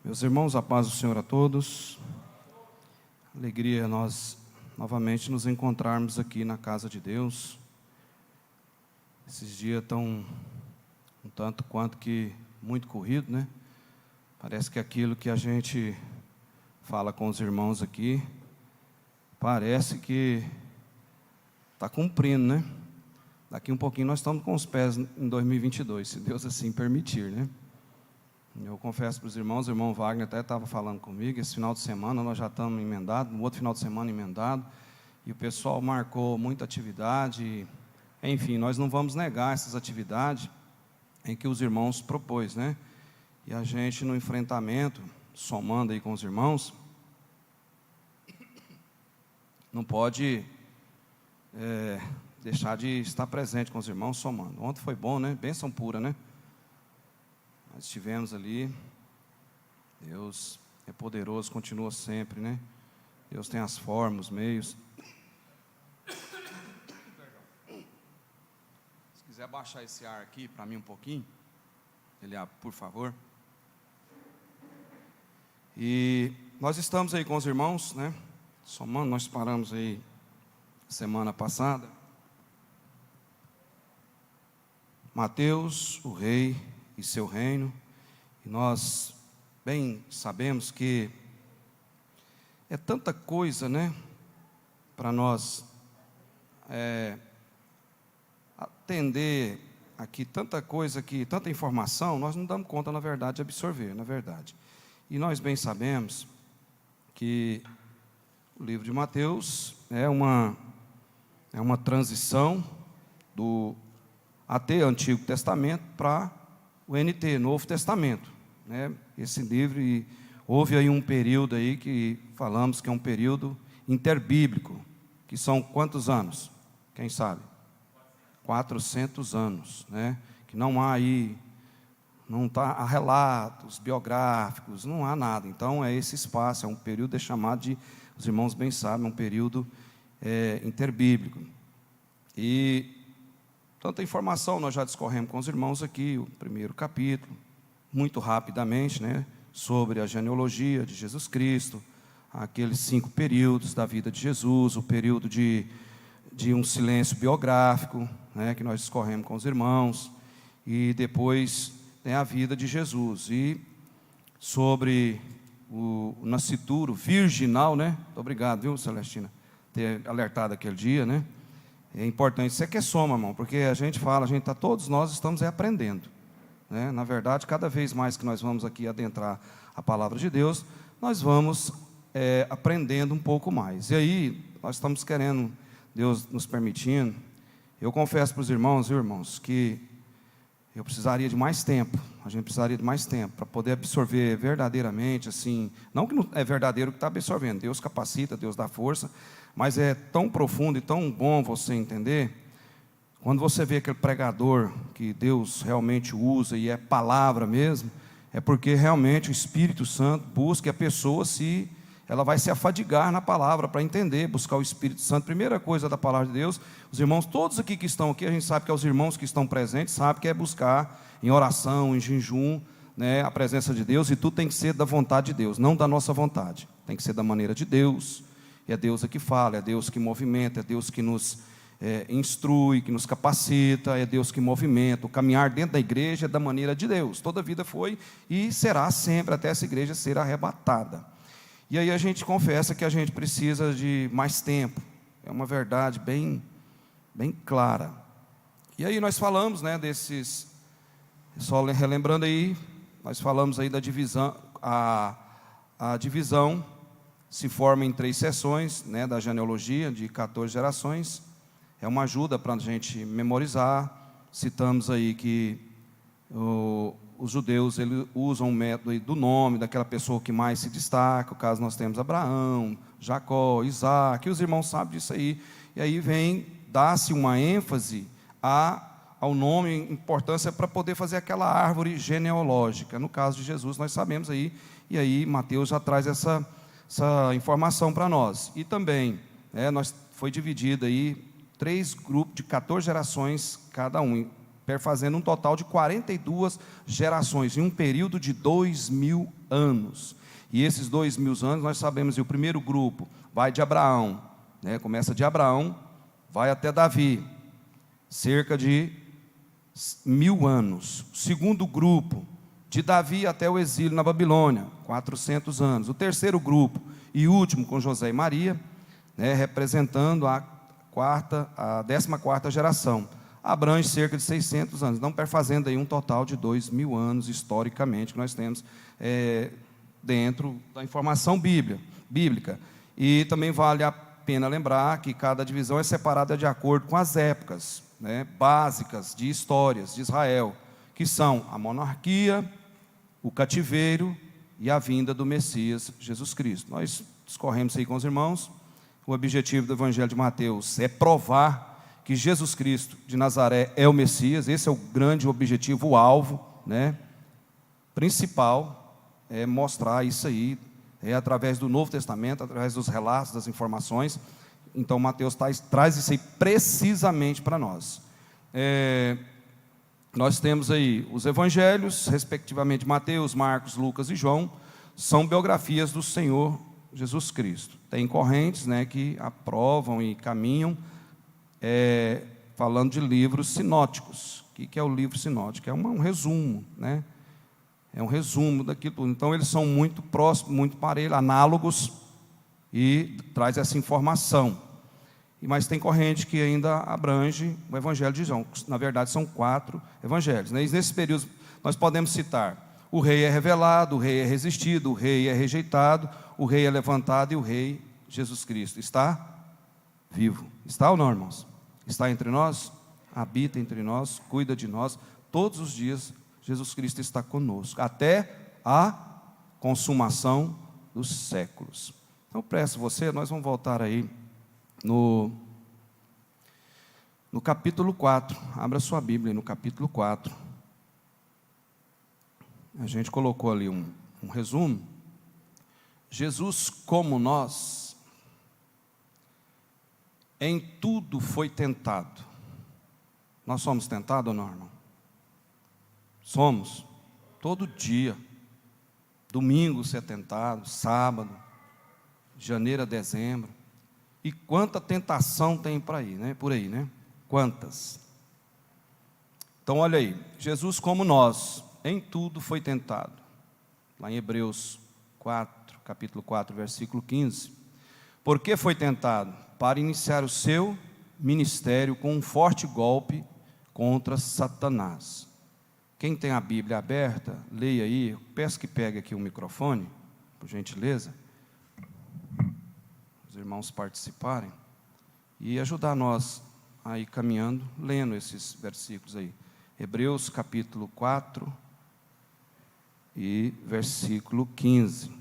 Meus irmãos, a paz do Senhor a todos. Alegria nós novamente nos encontrarmos aqui na casa de Deus. Esses dias estão um tanto quanto que muito corrido, né? Parece que aquilo que a gente fala com os irmãos aqui, parece que está cumprindo, né? Daqui um pouquinho nós estamos com os pés em 2022, se Deus assim permitir, né? Eu confesso para os irmãos, o irmão Wagner até estava falando comigo, esse final de semana nós já estamos emendados, no outro final de semana emendado, e o pessoal marcou muita atividade, enfim, nós não vamos negar essas atividades em que os irmãos propôs, né? E a gente no enfrentamento, somando aí com os irmãos, não pode deixar de estar presente com os irmãos somando. Ontem foi bom, né? Bênção pura, né? Nós estivemos ali, Deus é poderoso, continua sempre, né? Deus tem as formas, os meios. Se quiser baixar esse ar aqui para mim um pouquinho, por favor. E nós estamos aí com os irmãos, né? Somando, nós paramos aí semana passada. Mateus, o rei e seu reino, e nós bem sabemos que é tanta coisa, né, para nós atender aqui, tanta coisa aqui, tanta informação, nós não damos conta, na verdade, de absorver, na verdade. E nós bem sabemos que o livro de Mateus é uma transição do AT, Antigo Testamento, para o NT, Novo Testamento, né? Esse livro, e houve aí um período aí que falamos que é um período interbíblico, que são quantos anos? Quem sabe? 400 anos, né? Que não há aí, há relatos biográficos, não há nada. Então é esse espaço, é um período chamado de, os irmãos bem sabem, um período interbíblico. E tanta informação nós já discorremos com os irmãos aqui, o primeiro capítulo, muito rapidamente, né, sobre a genealogia de Jesus Cristo, aqueles 5 períodos da vida de Jesus, o período de um silêncio biográfico, né, que nós discorremos com os irmãos, e depois tem a vida de Jesus, e sobre o nascituro virginal, né? Muito obrigado, viu, Celestina, ter alertado aquele dia, né? É importante, isso é que é soma, irmão, porque a gente fala, todos nós estamos aprendendo, né? Na verdade, cada vez mais que nós vamos aqui adentrar a palavra de Deus, nós vamos aprendendo um pouco mais. E aí, nós estamos querendo, Deus nos permitindo, eu confesso para os irmãos, viu, irmãos, que eu precisaria de mais tempo, a gente precisaria de mais tempo para poder absorver verdadeiramente, assim, não que não é verdadeiro o que está absorvendo, Deus capacita, Deus dá força, mas é tão profundo e tão bom você entender, quando você vê aquele pregador que Deus realmente usa e é palavra mesmo, é porque realmente o Espírito Santo busca que a pessoa ela vai se afadigar na palavra para entender, buscar o Espírito Santo. Primeira coisa da palavra de Deus, os irmãos todos aqui que estão aqui, a gente sabe que é os irmãos que estão presentes, sabe que é buscar em oração, em jejum, né, a presença de Deus, e tudo tem que ser da vontade de Deus, não da nossa vontade, tem que ser da maneira de Deus. E é Deus que fala, é Deus que movimenta, é Deus que nos instrui, que nos capacita, é Deus que movimenta. O caminhar dentro da igreja é da maneira de Deus. Toda a vida foi e será sempre até essa igreja ser arrebatada. E aí a gente confessa que a gente precisa de mais tempo. É uma verdade bem clara. E aí nós falamos, né, só relembrando aí, nós falamos aí da divisão, a divisão se forma em 3 sessões, né, da genealogia de 14 gerações. É uma ajuda para a gente memorizar. Citamos aí que os judeus eles usam o método aí do nome daquela pessoa que mais se destaca. No caso nós temos Abraão, Jacó, Isaac, e os irmãos sabem disso aí. E aí dá-se uma ênfase ao nome, importância para poder fazer aquela árvore genealógica. No caso de Jesus nós sabemos aí, e aí Mateus já traz essa informação para nós. E também, foi dividido aí 3 grupos de 14 gerações cada um. perfazendo um total de 42 gerações, em um período de 2.000 anos. E esses 2.000 anos, nós sabemos, o primeiro grupo vai de Abraão, né, começa de Abraão, vai até Davi, cerca de 1.000 anos. O segundo grupo, de Davi até o exílio na Babilônia, 400 anos. O terceiro grupo e último, com José e Maria, né, representando a 14ª geração, abrange cerca de 600 anos, não perfazendo aí um total de 2.000 anos, historicamente, que nós temos dentro da informação bíblica. E também vale a pena lembrar que cada divisão é separada de acordo com as épocas, né, básicas de histórias de Israel, que são a monarquia, o cativeiro e a vinda do Messias, Jesus Cristo. Nós discorremos aí com os irmãos. O objetivo do Evangelho de Mateus é provar que Jesus Cristo de Nazaré é o Messias. Esse é o grande objetivo, o alvo, né, principal, é mostrar isso aí, através do Novo Testamento, através dos relatos, das informações. Então Mateus traz isso aí precisamente para nós. Nós temos aí os evangelhos, respectivamente Mateus, Marcos, Lucas e João, são biografias do Senhor Jesus Cristo. Tem correntes, né, que aprovam e caminham, falando de livros sinóticos. O que é o livro sinótico? É um resumo, né? É um resumo daquilo tudo. Então eles são muito próximos, muito parelhos, análogos, e traz essa informação. Mas tem corrente que ainda abrange o Evangelho de João. Na verdade, são 4 evangelhos, né? E nesse período, nós podemos citar: o rei é revelado, o rei é resistido, o rei é rejeitado, o rei é levantado e o rei, Jesus Cristo, está vivo. Está ou não, irmãos? Está entre nós, habita entre nós, cuida de nós. Todos os dias, Jesus Cristo está conosco, até a consumação dos séculos. Então, peço você, nós vamos voltar aí no capítulo 4, abra sua Bíblia no capítulo 4, a gente colocou ali um resumo. Jesus, como nós, em tudo foi tentado. Nós somos tentados ou não, irmão? Somos, todo dia, domingo você é tentado, sábado, janeiro a dezembro. E quanta tentação tem por aí, né? Quantas? Então, olha aí, Jesus como nós, em tudo foi tentado. Lá em Hebreus 4, capítulo 4, versículo 15. Por que foi tentado? Para iniciar o seu ministério com um forte golpe contra Satanás. Quem tem a Bíblia aberta, leia aí. Peço que pegue aqui o microfone, por gentileza, os irmãos participarem e ajudar nós a ir caminhando, lendo esses versículos aí. Hebreus capítulo 4 e versículo 15.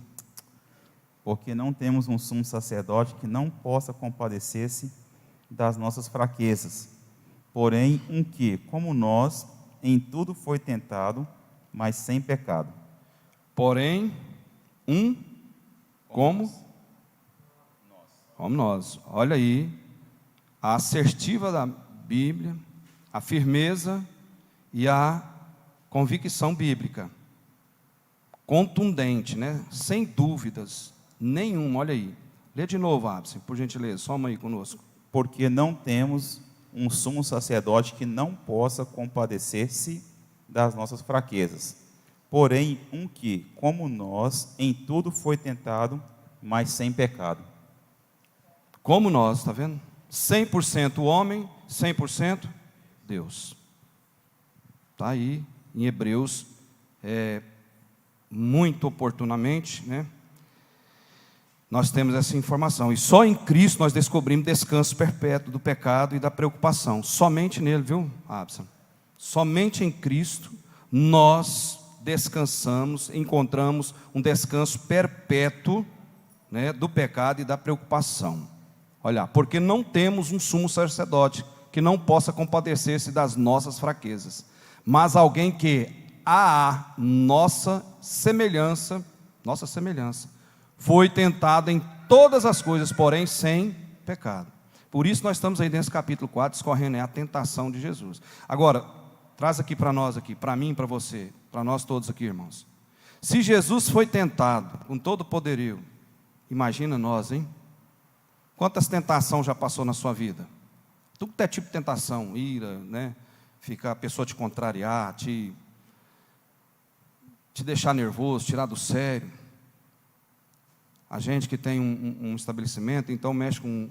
Porque não temos um sumo sacerdote que não possa compadecer-se das nossas fraquezas, porém um que, como nós, em tudo foi tentado, mas sem pecado. Porém, como nós. Olha aí, a assertiva da Bíblia, a firmeza e a convicção bíblica. Contundente, né? Sem dúvidas nenhuma. Olha aí. Lê de novo, Abson, por gentileza, soma aí conosco. Porque não temos um sumo sacerdote que não possa compadecer-se das nossas fraquezas, porém um que, como nós, em tudo foi tentado, mas sem pecado. Como nós, está vendo? 100% homem, 100% Deus. Está aí em Hebreus, muito oportunamente, né? Nós temos essa informação, e só em Cristo nós descobrimos descanso perpétuo do pecado e da preocupação. Somente nele, viu, Abson? Somente em Cristo nós descansamos, encontramos um descanso perpétuo, né, do pecado e da preocupação. Olha, porque não temos um sumo sacerdote que não possa compadecer-se das nossas fraquezas, mas alguém que a nossa semelhança, foi tentado em todas as coisas, porém sem pecado. Por isso nós estamos aí nesse capítulo 4, discorrendo a tentação de Jesus. Agora, Traz aqui para nós, aqui, para mim, para você, para nós todos aqui, irmãos. Se Jesus foi tentado com todo o poderio, imagina nós, hein? Quantas tentações já passou na sua vida? Tudo que é tipo de tentação, ira, né? Ficar a pessoa te contrariar, te deixar nervoso, tirar do sério. A gente que tem um estabelecimento, então mexe com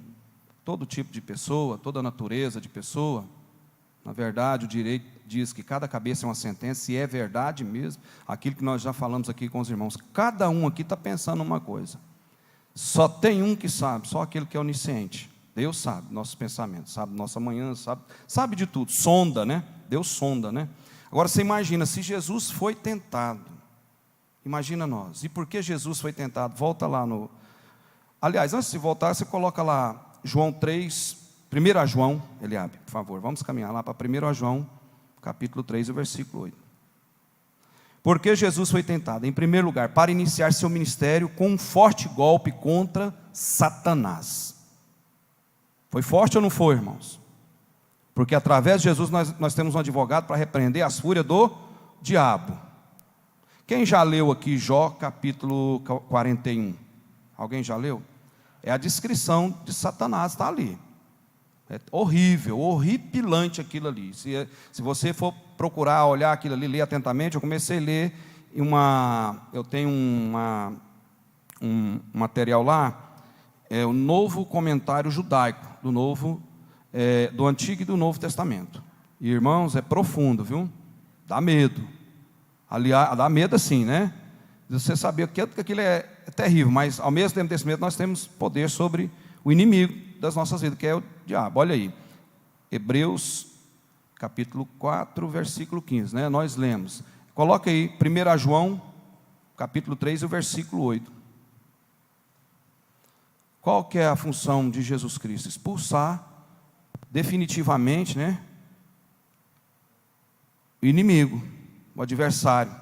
todo tipo de pessoa, toda a natureza de pessoa. Na verdade, o direito diz que cada cabeça é uma sentença, e é verdade mesmo, aquilo que nós já falamos aqui com os irmãos. Cada um aqui está pensando uma coisa. Só tem um que sabe, só aquele que é onisciente. Deus sabe nossos pensamentos, sabe nossa manhã, sabe de tudo. Sonda, né? Deus sonda, né? Agora você imagina, se Jesus foi tentado, imagina nós. E por que Jesus foi tentado? Volta lá no... Aliás, antes de voltar, você coloca lá João 3, 1 João, Eliabe, por favor. Vamos caminhar lá para 1 João, capítulo 3, o versículo 8. Porque Jesus foi tentado, em primeiro lugar, para iniciar seu ministério com um forte golpe contra Satanás. Foi forte ou não foi, irmãos? Porque através de Jesus nós temos um advogado para repreender as fúrias do diabo. Quem já leu aqui Jó capítulo 41? Alguém já leu? É a descrição de Satanás, está ali. É horrível, horripilante aquilo ali. Se você for procurar olhar aquilo ali, ler atentamente, eu comecei a ler eu tenho um material lá, o Novo Comentário Judaico, do Antigo e do Novo Testamento. E, irmãos, é profundo, viu? Dá medo. Aliás, dá medo assim, né? Você saber que aquilo é terrível, mas ao mesmo tempo desse medo nós temos poder sobre o inimigo das nossas vidas, que é o diabo. Olha aí, Hebreus capítulo 4, versículo 15, né? Nós lemos. Coloca aí 1 João capítulo 3, o versículo 8. Qual que é a função de Jesus Cristo? Expulsar definitivamente, né, o inimigo, o adversário.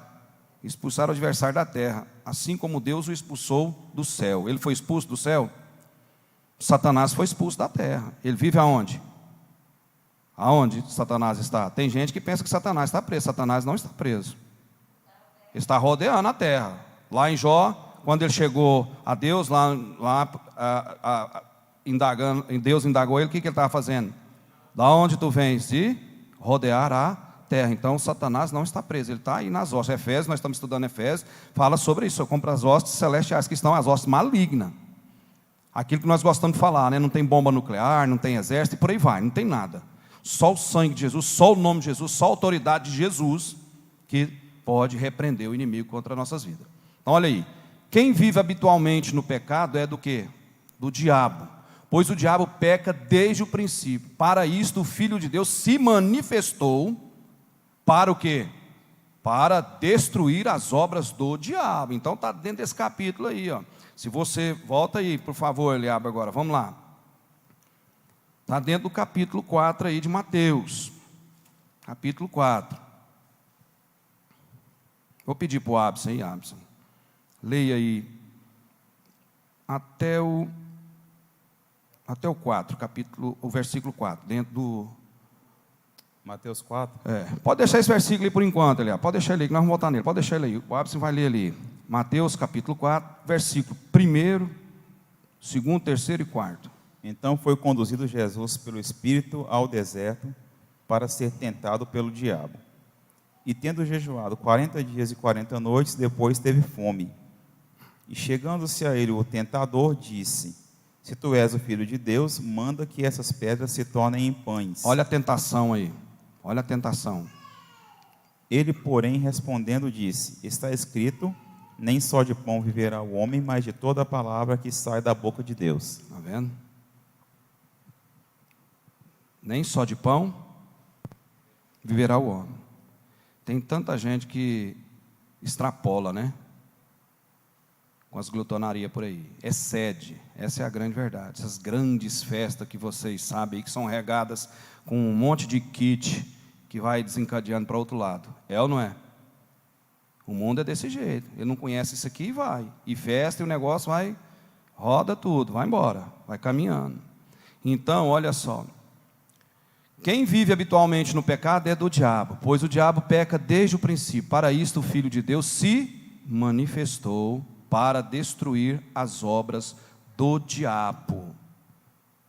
Expulsar o adversário da terra, assim como Deus o expulsou do céu. Ele foi expulso do céu? Satanás foi expulso da terra. Ele vive aonde? Aonde Satanás está? Tem gente que pensa que Satanás está preso. Satanás não está preso. Ele está rodeando a terra. Lá em Jó, quando ele chegou a Deus, Deus indagou ele, o que ele estava fazendo? Da onde tu vens? De rodear a terra. Então Satanás não está preso, ele está aí nas hostes. Efésios, nós estamos estudando Efésios, fala sobre isso, compra as hostes celestiais, que estão as hostes malignas. Aquilo que nós gostamos de falar, né? Não tem bomba nuclear, não tem exército, e por aí vai, não tem nada. Só o sangue de Jesus, só o nome de Jesus, só a autoridade de Jesus, que pode repreender o inimigo contra as nossas vidas. Então olha aí, quem vive habitualmente no pecado é do quê? Do diabo. Pois o diabo peca desde o princípio. Para isto o Filho de Deus se manifestou. Para o quê? Para destruir as obras do diabo. Então está dentro desse capítulo aí, ó. Se você, volta aí, por favor, Eliabe, agora, vamos lá. Está dentro do capítulo 4 aí de Mateus. Capítulo 4. Vou pedir para o Abson aí, Abson. Leia aí. Até o 4, o versículo 4, dentro do... Mateus 4. Pode deixar esse versículo aí por enquanto, Eliabe. Pode deixar ele aí, que nós vamos voltar nele. Pode deixar ele aí. O Abson vai ler ali. Mateus capítulo 4, versículo 1, 2, 3 e 4. Então foi conduzido Jesus pelo Espírito ao deserto para ser tentado pelo diabo. E tendo jejuado 40 dias e 40 noites, depois teve fome. E chegando-se a ele o tentador, disse: se tu és o Filho de Deus, manda que essas pedras se tornem em pães. Olha a tentação aí. Olha a tentação. Ele, porém, respondendo, disse: está escrito, nem só de pão viverá o homem, mas de toda a palavra que sai da boca de Deus. Está vendo? Nem só de pão viverá o homem. Tem tanta gente que extrapola, né? Com as glutonarias por aí. Excede. Essa é a grande verdade. Essas grandes festas que vocês sabem, que são regadas com um monte de kit que vai desencadeando para outro lado. É ou não é? O mundo é desse jeito. Ele não conhece isso aqui e vai. E festa e o negócio vai, roda tudo, vai embora, vai caminhando. Então, olha só. Quem vive habitualmente no pecado é do diabo, pois o diabo peca desde o princípio. Para isto o Filho de Deus se manifestou para destruir as obras do diabo.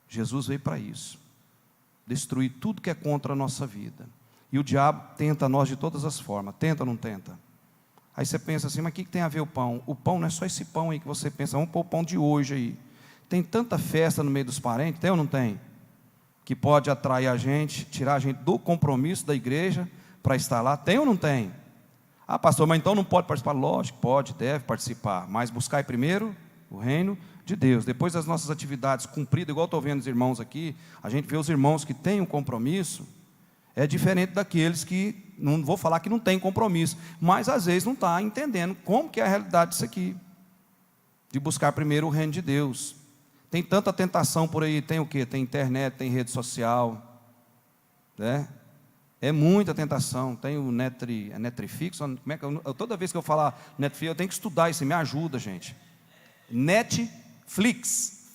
Jesus veio para isso, destruir tudo que é contra a nossa vida. E o diabo tenta nós de todas as formas. Tenta ou não tenta? Aí você pensa assim, mas o que tem a ver o pão? O pão não é só esse pão aí que você pensa, vamos pôr o pão de hoje aí. Tem tanta festa no meio dos parentes, tem ou não tem? Que pode atrair a gente, tirar a gente do compromisso da igreja para estar lá. Tem ou não tem? Ah, pastor, mas então não pode participar? Lógico, pode, deve participar, mas buscar primeiro o reino de Deus. Depois das nossas atividades cumpridas, igual estou vendo os irmãos aqui, a gente vê os irmãos que têm um compromisso, é diferente daqueles que, não vou falar que não tem compromisso, mas às vezes não está entendendo como que é a realidade disso aqui, de buscar primeiro o reino de Deus. Tem tanta tentação por aí, tem o quê? Tem internet, tem rede social, né? É muita tentação. Tem o Netflix, como é que toda vez que eu falar Netflix, eu tenho que estudar isso, me ajuda, gente. Netflix,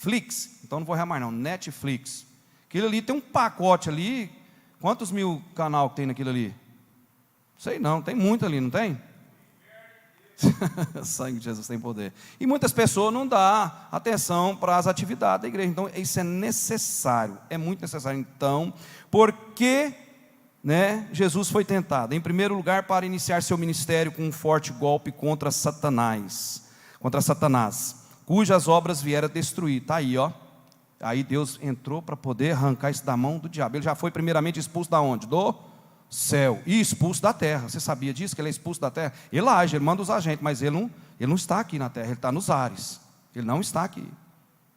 então não vou errar mais não, Netflix. Aquilo ali tem um pacote ali, quantos mil canal que tem naquilo ali? Sei não, tem muito ali, não tem? O sangue de Jesus tem poder. E muitas pessoas não dão atenção para as atividades da igreja. Então, isso é necessário, é muito necessário. Então, por que, Jesus foi tentado? Em primeiro lugar, para iniciar seu ministério com um forte golpe contra Satanás, cujas obras vieram destruir. Está aí, ó. Aí Deus entrou para poder arrancar isso da mão do diabo. Ele já foi primeiramente expulso da onde? Do céu, e expulso da terra. Você sabia disso, que ele é expulso da terra? Ele age, ele manda os agentes, mas ele não está aqui na terra, ele está nos ares. Ele não está aqui,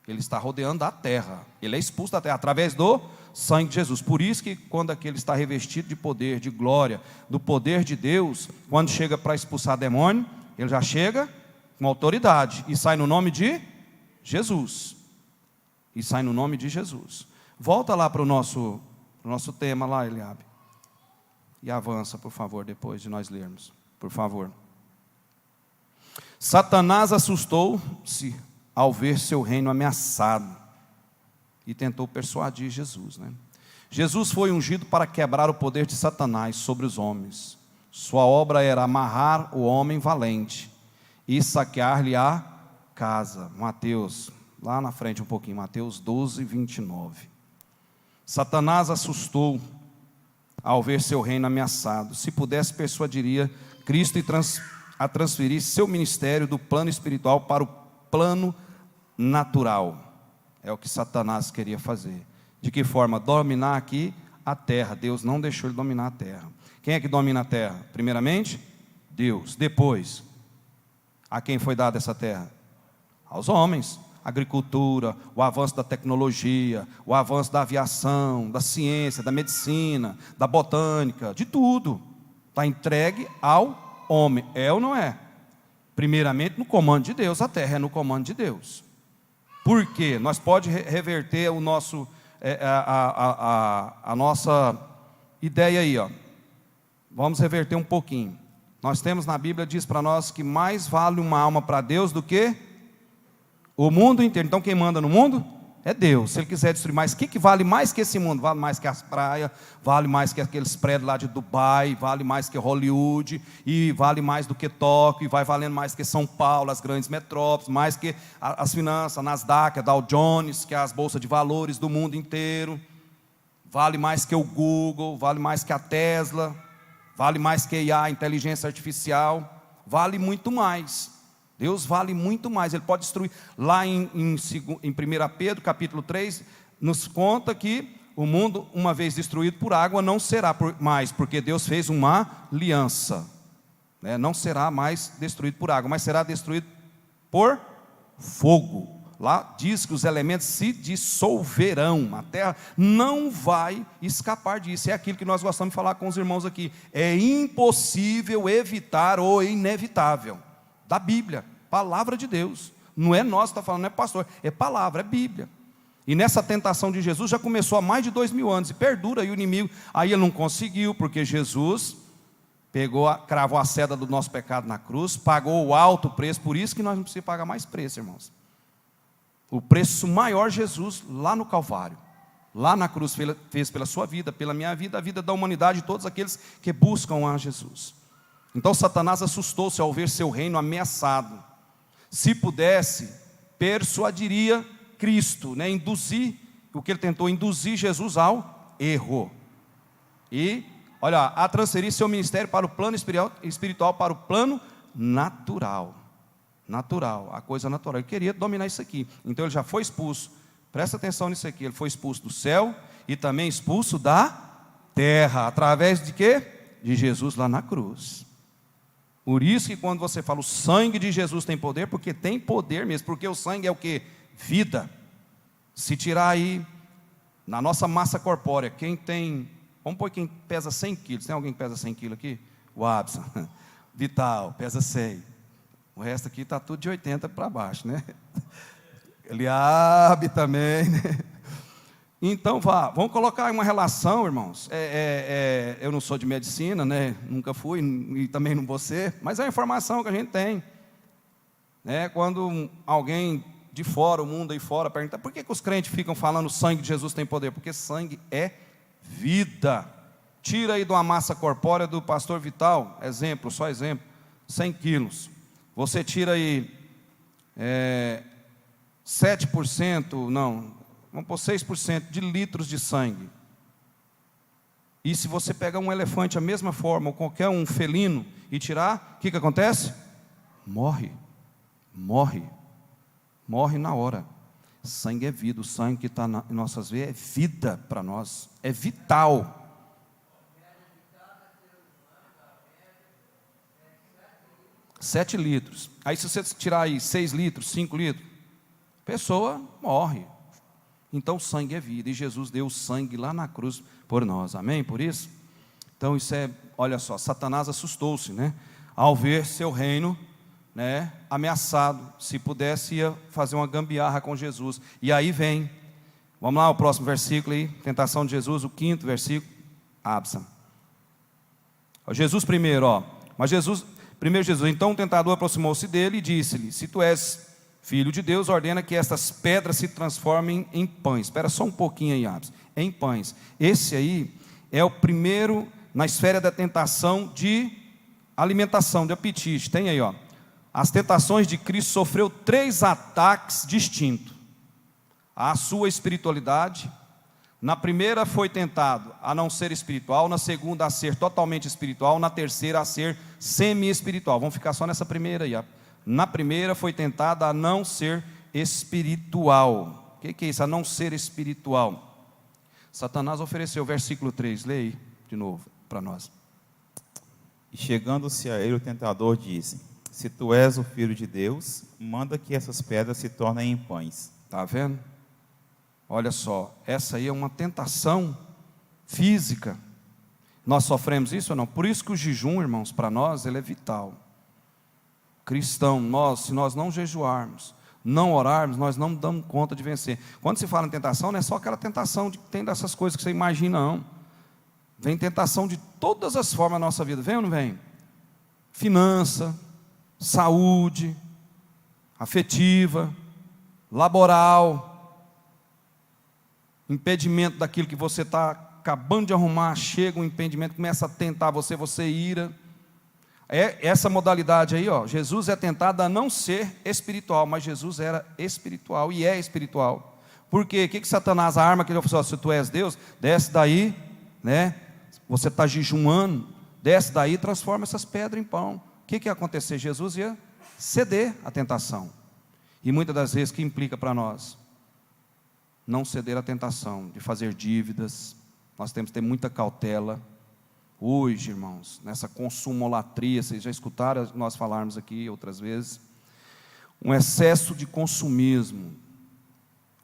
ele está rodeando a terra. Ele é expulso da terra, através do sangue de Jesus. Por isso que quando aquele está revestido de poder, de glória, do poder de Deus, quando chega para expulsar demônio, ele já chega com autoridade, e sai no nome de Jesus. E sai no nome de Jesus. Volta lá para o nosso tema lá, Eliabe. E avança, por favor, depois de nós lermos. Por favor. Satanás assustou-se ao ver seu reino ameaçado e tentou persuadir Jesus, Jesus foi ungido para quebrar o poder de Satanás sobre os homens. Sua obra era amarrar o homem valente e saquear-lhe a casa. Mateus, lá na frente um pouquinho, Mateus 12, 29. Satanás assustou ao ver seu reino ameaçado. Se pudesse, persuadiria Cristo a transferir seu ministério do plano espiritual para o plano natural. É o que Satanás queria fazer. De que forma? Dominar aqui a terra. Deus não deixou ele dominar a terra. Quem é que domina a terra? Primeiramente, Deus. Depois, a quem foi dada essa terra? Aos homens. Agricultura, o avanço da tecnologia, o avanço da aviação, da ciência, da medicina, da botânica, de tudo. Está entregue ao homem. É ou não é? Primeiramente no comando de Deus, a terra é no comando de Deus. Por quê? Nós podemos reverter o nosso, a nossa ideia aí, ó. Vamos reverter um pouquinho. Nós temos na Bíblia, diz para nós que mais vale uma alma para Deus do que o mundo inteiro. Então quem manda no mundo é Deus. Se Ele quiser destruir mais, o que vale mais que esse mundo? Vale mais que as praias, vale mais que aqueles prédios lá de Dubai, vale mais que Hollywood, e vale mais do que Tóquio, e vai valendo mais que São Paulo, as grandes metrópoles, mais que as finanças, a Nasdaq, a Dow Jones, que é as bolsas de valores do mundo inteiro, vale mais que o Google, vale mais que a Tesla, vale mais que a IA, a inteligência artificial, vale muito mais. Deus vale muito mais, Ele pode destruir. Lá em 1 Pedro, capítulo 3, nos conta que o mundo, uma vez destruído por água, não será mais, porque Deus fez uma aliança, não será mais destruído por água, mas será destruído por fogo. Lá diz que os elementos se dissolverão, a terra não vai escapar disso. É aquilo que nós gostamos de falar com os irmãos aqui, é impossível evitar o inevitável. Da Bíblia, palavra de Deus. Não é nós que está falando, não é pastor, é palavra, é Bíblia. E nessa tentação de Jesus já começou há mais de 2000 anos, e perdura, e o inimigo, aí ele não conseguiu, porque Jesus cravou a ceda do nosso pecado na cruz, pagou o alto preço, por isso que nós não precisamos pagar mais preço, irmãos. O preço maior, Jesus, lá no Calvário. lá na cruz fez pela sua vida, pela minha vida, a vida da humanidade, de todos aqueles que buscam a Jesus. Então Satanás assustou-se ao ver seu reino ameaçado. Se pudesse, persuadiria Cristo, né? Induzir, o que ele tentou, induzir Jesus ao erro. E, olha, a transferir seu ministério para o plano espiritual, para o plano natural. Natural, a coisa natural. Ele queria dominar isso aqui. Então ele já foi expulso. Presta atenção nisso aqui. Ele foi expulso do céu e também expulso da terra. Através de quê? De Jesus lá na cruz. Por isso que quando você fala o sangue de Jesus tem poder, porque tem poder mesmo. Porque o sangue é o quê? Vida. Se tirar aí, na nossa massa corpórea, quem tem, vamos pôr quem pesa 100 quilos. Tem alguém que pesa 100 quilos aqui? O Abson. Vital, pesa 100. O resto aqui está tudo de 80 para baixo, né? Eliabe também, né? Então, vamos colocar uma relação, irmãos. Eu não sou de medicina, né? Nunca fui e também não vou ser, mas é a informação que a gente tem. Né? Quando alguém de fora, o mundo aí fora, pergunta: por que os crentes ficam falando o sangue de Jesus tem poder? Porque sangue é vida. Tira aí de uma massa corpórea do pastor Vital, exemplo, só exemplo, 100 quilos. Você tira aí 7%, não, vamos pôr 6% de litros de sangue. E se você pegar um elefante a mesma forma, ou qualquer um felino, e tirar, o que acontece? Morre na hora. Sangue é vida, o sangue que está em nossas veias é vida para nós, é vital. Sete litros. Aí se você tirar aí 6 litros, 5 litros, a pessoa morre. Então sangue é vida, e Jesus deu o sangue lá na cruz por nós, amém? Por isso, então isso é, olha só, Satanás assustou-se, né? Ao ver seu reino, né, ameaçado. Se pudesse, ia fazer uma gambiarra com Jesus. E aí vem, vamos lá, o próximo versículo aí, tentação de Jesus, o 5º versículo, Absa. Jesus primeiro, mas Jesus, então o tentador aproximou-se dele e disse-lhe: se tu és filho de Deus, ordena que estas pedras se transformem em pães. Espera só um pouquinho aí, Absa. Em pães. Esse aí é o primeiro na esfera da tentação de alimentação, de apetite. Tem aí, as tentações de Cristo sofreu 3 ataques distintos. A sua espiritualidade. Na primeira foi tentado a não ser espiritual, na segunda a ser totalmente espiritual, na terceira a ser semi-espiritual. Vamos ficar só nessa primeira aí. Na primeira foi tentado a não ser espiritual. O que é isso? A não ser espiritual. Satanás ofereceu, versículo 3, leia aí de novo para nós. E chegando-se a ele, o tentador disse: se tu és o filho de Deus, manda que essas pedras se tornem em pães. Está vendo? Olha só, essa aí é uma tentação física. Nós sofremos isso ou não? Por isso que o jejum, irmãos, para nós, ele é vital. Cristão, se nós não jejuarmos, não orarmos, nós não damos conta de vencer. Quando se fala em tentação, não é só aquela tentação de que tem dessas coisas que você imagina, não. Vem tentação de todas as formas na nossa vida, vem ou não vem? Finança, saúde, afetiva, laboral, impedimento daquilo que você está acabando de arrumar, chega um impedimento, começa a tentar você ira. Essa modalidade aí, Jesus é tentado a não ser espiritual, mas Jesus era espiritual e é espiritual. Por quê? O que Satanás, a arma que ele ofereceu? Se tu és Deus, desce daí, né? Você está jejuando, desce daí e transforma essas pedras em pão. O que ia acontecer? Jesus ia ceder à tentação. E muitas das vezes, o que implica para nós? Não ceder à tentação de fazer dívidas. Nós temos que ter muita cautela. Hoje, irmãos, nessa consumolatria, vocês já escutaram nós falarmos aqui outras vezes, um excesso de consumismo.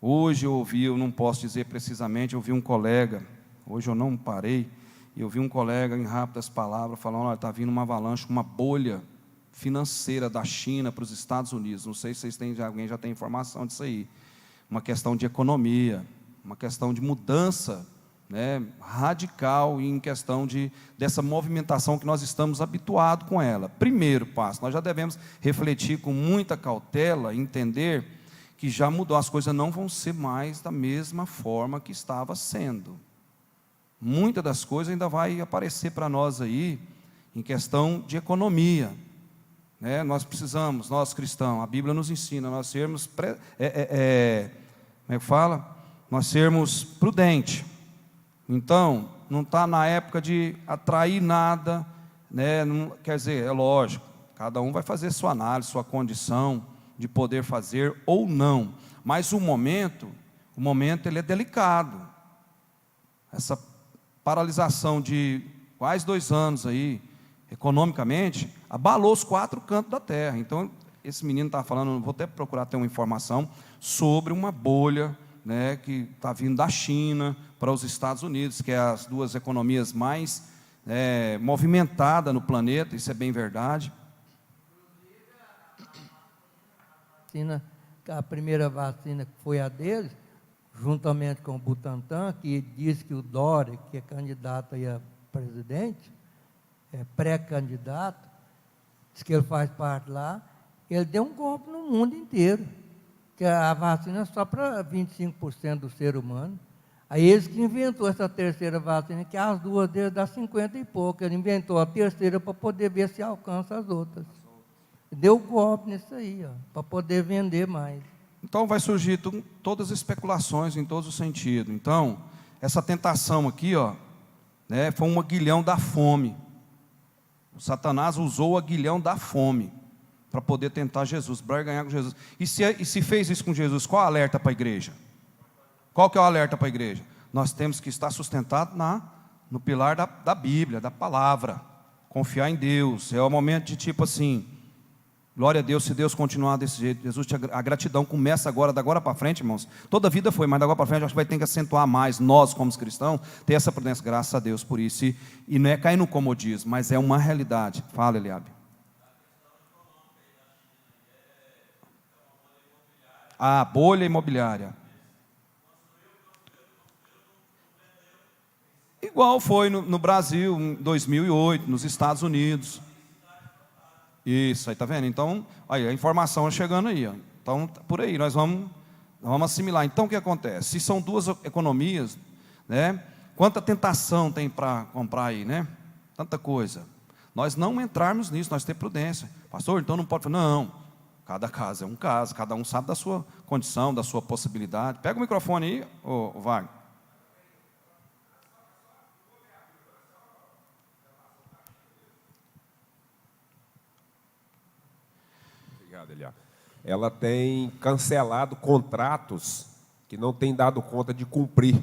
Hoje eu não posso dizer precisamente, eu ouvi um colega, hoje eu não parei, eu vi um colega em rápidas palavras falando: olha, está vindo uma avalanche, uma bolha financeira da China para os Estados Unidos. Não sei se vocês têm, alguém já tem informação disso aí. Uma questão de economia, uma questão de mudança, né, radical, em questão dessa movimentação que nós estamos habituados com ela. Primeiro passo, nós já devemos refletir com muita cautela, entender que já mudou, as coisas não vão ser mais da mesma forma que estava sendo. Muitas das coisas ainda vai aparecer para nós aí, em questão de economia. Nós precisamos, nós cristãos, a Bíblia nos ensina, nós sermos, como é que fala? Nós sermos prudentes. Então, não está na época de atrair nada, não, quer dizer, é lógico, cada um vai fazer sua análise, sua condição de poder fazer ou não, mas o momento ele é delicado. Essa paralisação de quase 2 anos aí, economicamente, abalou os 4 cantos da terra. Então, esse menino está falando, vou até procurar ter uma informação sobre uma bolha, que está vindo da China para os Estados Unidos, que é as 2 economias mais movimentadas no planeta, isso é bem verdade. A primeira vacina que foi a deles, juntamente com o Butantan, que diz que o Dória, que é candidato aí a presidente, pré-candidato, diz que ele faz parte lá, ele deu um golpe no mundo inteiro, que a vacina é só para 25% do ser humano. Aí eles que inventou essa terceira vacina, que as 2 deles dá 50 e pouco, ele inventou a terceira para poder ver se alcança as outras. Deu golpe nisso aí, para poder vender mais. Então vai surgir todas as especulações em todos os sentidos. Então, essa tentação aqui, foi um aguilhão da fome. O Satanás usou o aguilhão da fome para poder tentar Jesus, para ganhar com Jesus. E se fez isso com Jesus, qual é o alerta para a igreja? Qual que é o alerta para a igreja? Nós temos que estar sustentados no pilar da Bíblia, da palavra. Confiar em Deus. É o momento de tipo assim, glória a Deus, se Deus continuar desse jeito, Jesus, a gratidão começa agora, da agora para frente, irmãos. Toda a vida foi, mas da agora para frente, acho que vai ter que acentuar mais, nós como cristãos, ter essa prudência, graças a Deus por isso. E não é cair no comodismo, mas é uma realidade. Fala, Eliabe. A bolha imobiliária. Igual foi no Brasil, em 2008, nos Estados Unidos. Isso, aí está vendo? Então, aí, a informação chegando aí. Então, por aí, nós vamos assimilar. Então, o que acontece? Se são 2 economias, quanta tentação tem para comprar aí, Tanta coisa. Nós não entrarmos nisso, nós temos prudência. Pastor, então não pode falar. Não, cada caso é um caso, cada um sabe da sua condição, da sua possibilidade. Pega o microfone aí, Wagner. Ela tem cancelado contratos que não tem dado conta de cumprir.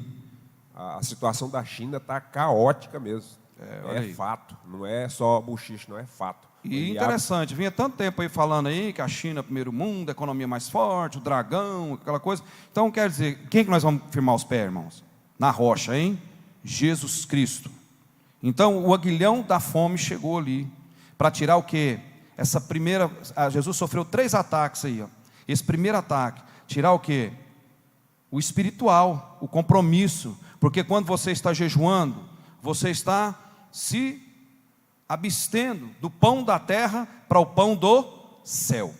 A situação da China está caótica mesmo. É fato, não é só buchiche, não é fato. E interessante, vinha tanto tempo aí falando aí que a China é o primeiro mundo, a economia mais forte, o dragão, aquela coisa. Então, quer dizer, quem que nós vamos firmar os pés, irmãos? Na rocha, hein? Jesus Cristo. Então, o aguilhão da fome chegou ali, para tirar o quê? Jesus sofreu 3 ataques aí. Esse primeiro ataque, tirar o quê? O espiritual, o compromisso. Porque quando você está jejuando, você está se abstendo do pão da terra para o pão do céu.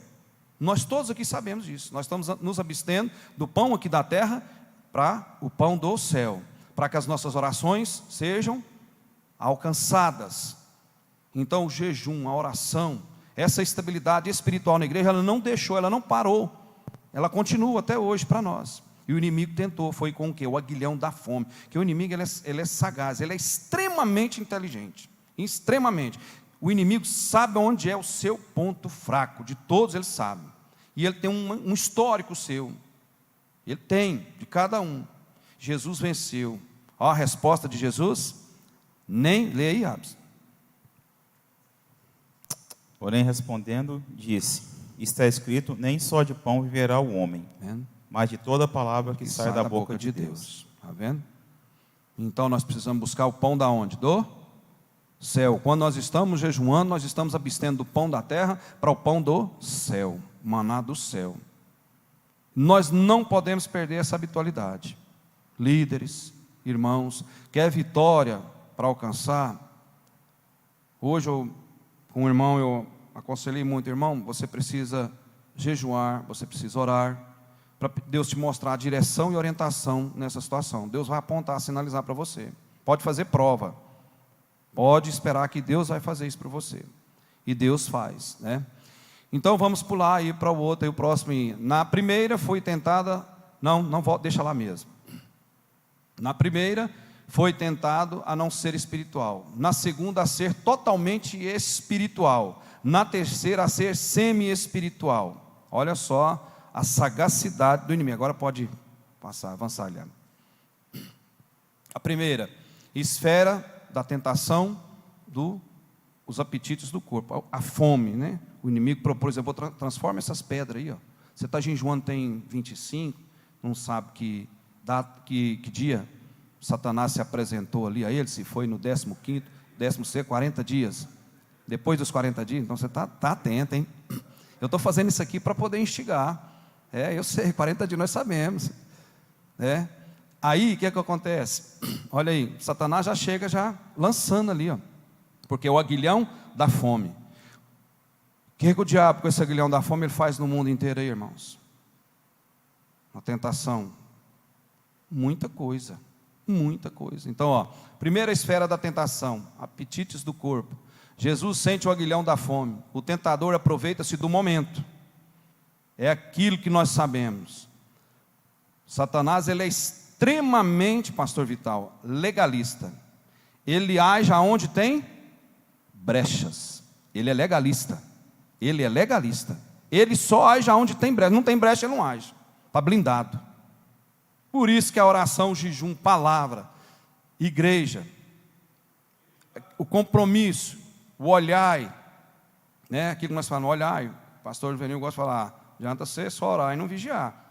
Nós todos aqui sabemos disso. Nós estamos nos abstendo do pão aqui da terra para o pão do céu. Para que as nossas orações sejam alcançadas. Então o jejum, a oração, essa estabilidade espiritual na igreja, ela não deixou, ela não parou, ela continua até hoje para nós. E o inimigo tentou, foi com o quê? O aguilhão da fome. Que o inimigo ele é sagaz, ele é extremamente inteligente, extremamente. O inimigo sabe onde é o seu ponto fraco, de todos ele sabe. E ele tem um histórico seu, ele tem, de cada um. Jesus venceu. Ó, a resposta de Jesus, nem leia aí, Abs. Porém, respondendo, disse: está escrito, nem só de pão viverá o homem, mas de toda palavra que sai da boca de Deus. Está vendo? Então, nós precisamos buscar o pão da onde? Do céu. Quando nós estamos jejuando, nós estamos abstendo do pão da terra para o pão do céu, maná do céu. Nós não podemos perder essa habitualidade. Líderes, irmãos, quer vitória para alcançar? Hoje, com o irmão, eu aconselhei muito, irmão, você precisa jejuar, você precisa orar, para Deus te mostrar a direção e orientação nessa situação. Deus vai apontar, sinalizar para você. Pode fazer prova. Pode esperar que Deus vai fazer isso para você. E Deus faz, né? Então vamos pular aí para o outro, aí o próximo. Na primeira foi tentada, não volta, deixa lá mesmo. Na primeira foi tentado a não ser espiritual. Na segunda a ser totalmente espiritual. Na terceira a ser semi-espiritual. Olha só a sagacidade do inimigo. Agora pode passar, avançar, Eliana. A primeira, esfera da tentação dos apetites do corpo, a fome, né? O inimigo propôs, eu vou transforma essas pedras aí, ó. Você está jejuando, tem 25, não sabe que dia Satanás se apresentou ali a ele, se foi no 15º, 16º, 40 dias. Depois dos 40 dias, então você está atento, hein? Eu estou fazendo isso aqui para poder instigar. Eu sei, 40 dias nós sabemos. Aí, o que é que acontece? Olha aí, Satanás já chega já lançando ali, ó. Porque é o aguilhão da fome. O que é que o diabo, com esse aguilhão da fome, ele faz no mundo inteiro aí, irmãos? Uma tentação. Muita coisa. Muita coisa. Então, ó, primeira esfera da tentação, apetites do corpo. Jesus sente o aguilhão da fome. O tentador aproveita-se do momento. É aquilo que nós sabemos. Satanás, ele é extremamente, pastor Vital, legalista. Ele age aonde tem brechas. Ele é legalista. Ele é legalista. Ele só age aonde tem brecha. Não tem brecha, ele não age. Está blindado. Por isso que a oração, o jejum, palavra, igreja, o compromisso, o olhai, né? Aquilo que nós falamos, olhai. O pastor Juvenil gosta de falar, adianta ser só orar e não vigiar.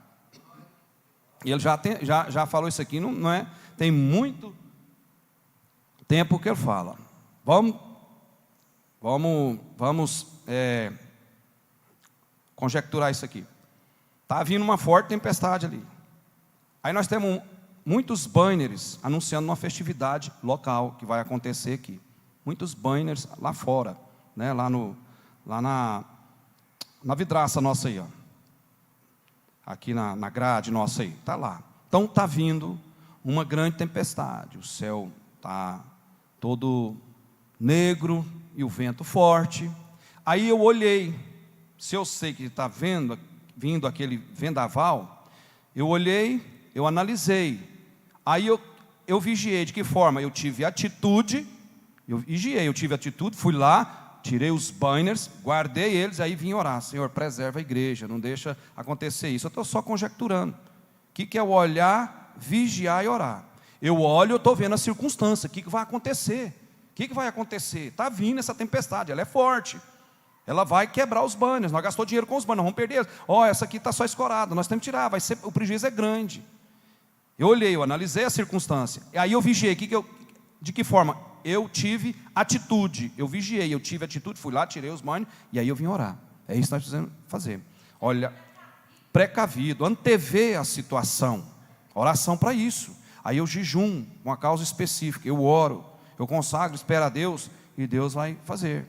E ele já falou isso aqui, não é? Tem muito tempo que ele fala. Vamos conjecturar isso aqui. Está vindo uma forte tempestade ali. Aí nós temos muitos banners anunciando uma festividade local que vai acontecer aqui. Muitos banners lá fora, né? Lá na vidraça nossa aí, ó. Aqui na grade nossa aí, está lá. Então está vindo uma grande tempestade. O céu está todo negro e o vento forte. Aí eu olhei, se eu sei que está vindo aquele vendaval, eu olhei, eu analisei. Aí eu vigiei. De que forma? Eu tive atitude, eu tive atitude, fui lá, tirei os banners, guardei eles, aí vim orar. Senhor, preserva a igreja, não deixa acontecer isso. Eu estou só conjecturando. O que é o olhar, vigiar e orar? Eu olho, eu estou vendo a circunstância, o que vai acontecer? O que vai acontecer? Está vindo essa tempestade, ela é forte. Ela vai quebrar os banners, nós gastamos dinheiro com os banners, nós vamos perder. Essa aqui está só escorada, nós temos que tirar, o prejuízo é grande. Eu olhei, eu analisei a circunstância, e aí eu vigiei, de que forma? Eu tive atitude, eu vigiei, eu tive atitude, fui lá, tirei os banners, e aí eu vim orar. É isso que nós precisamos fazer. Olha, precavido, antever a situação, oração para isso. Aí eu jejum, uma causa específica, eu oro, eu consagro, espero a Deus, e Deus vai fazer.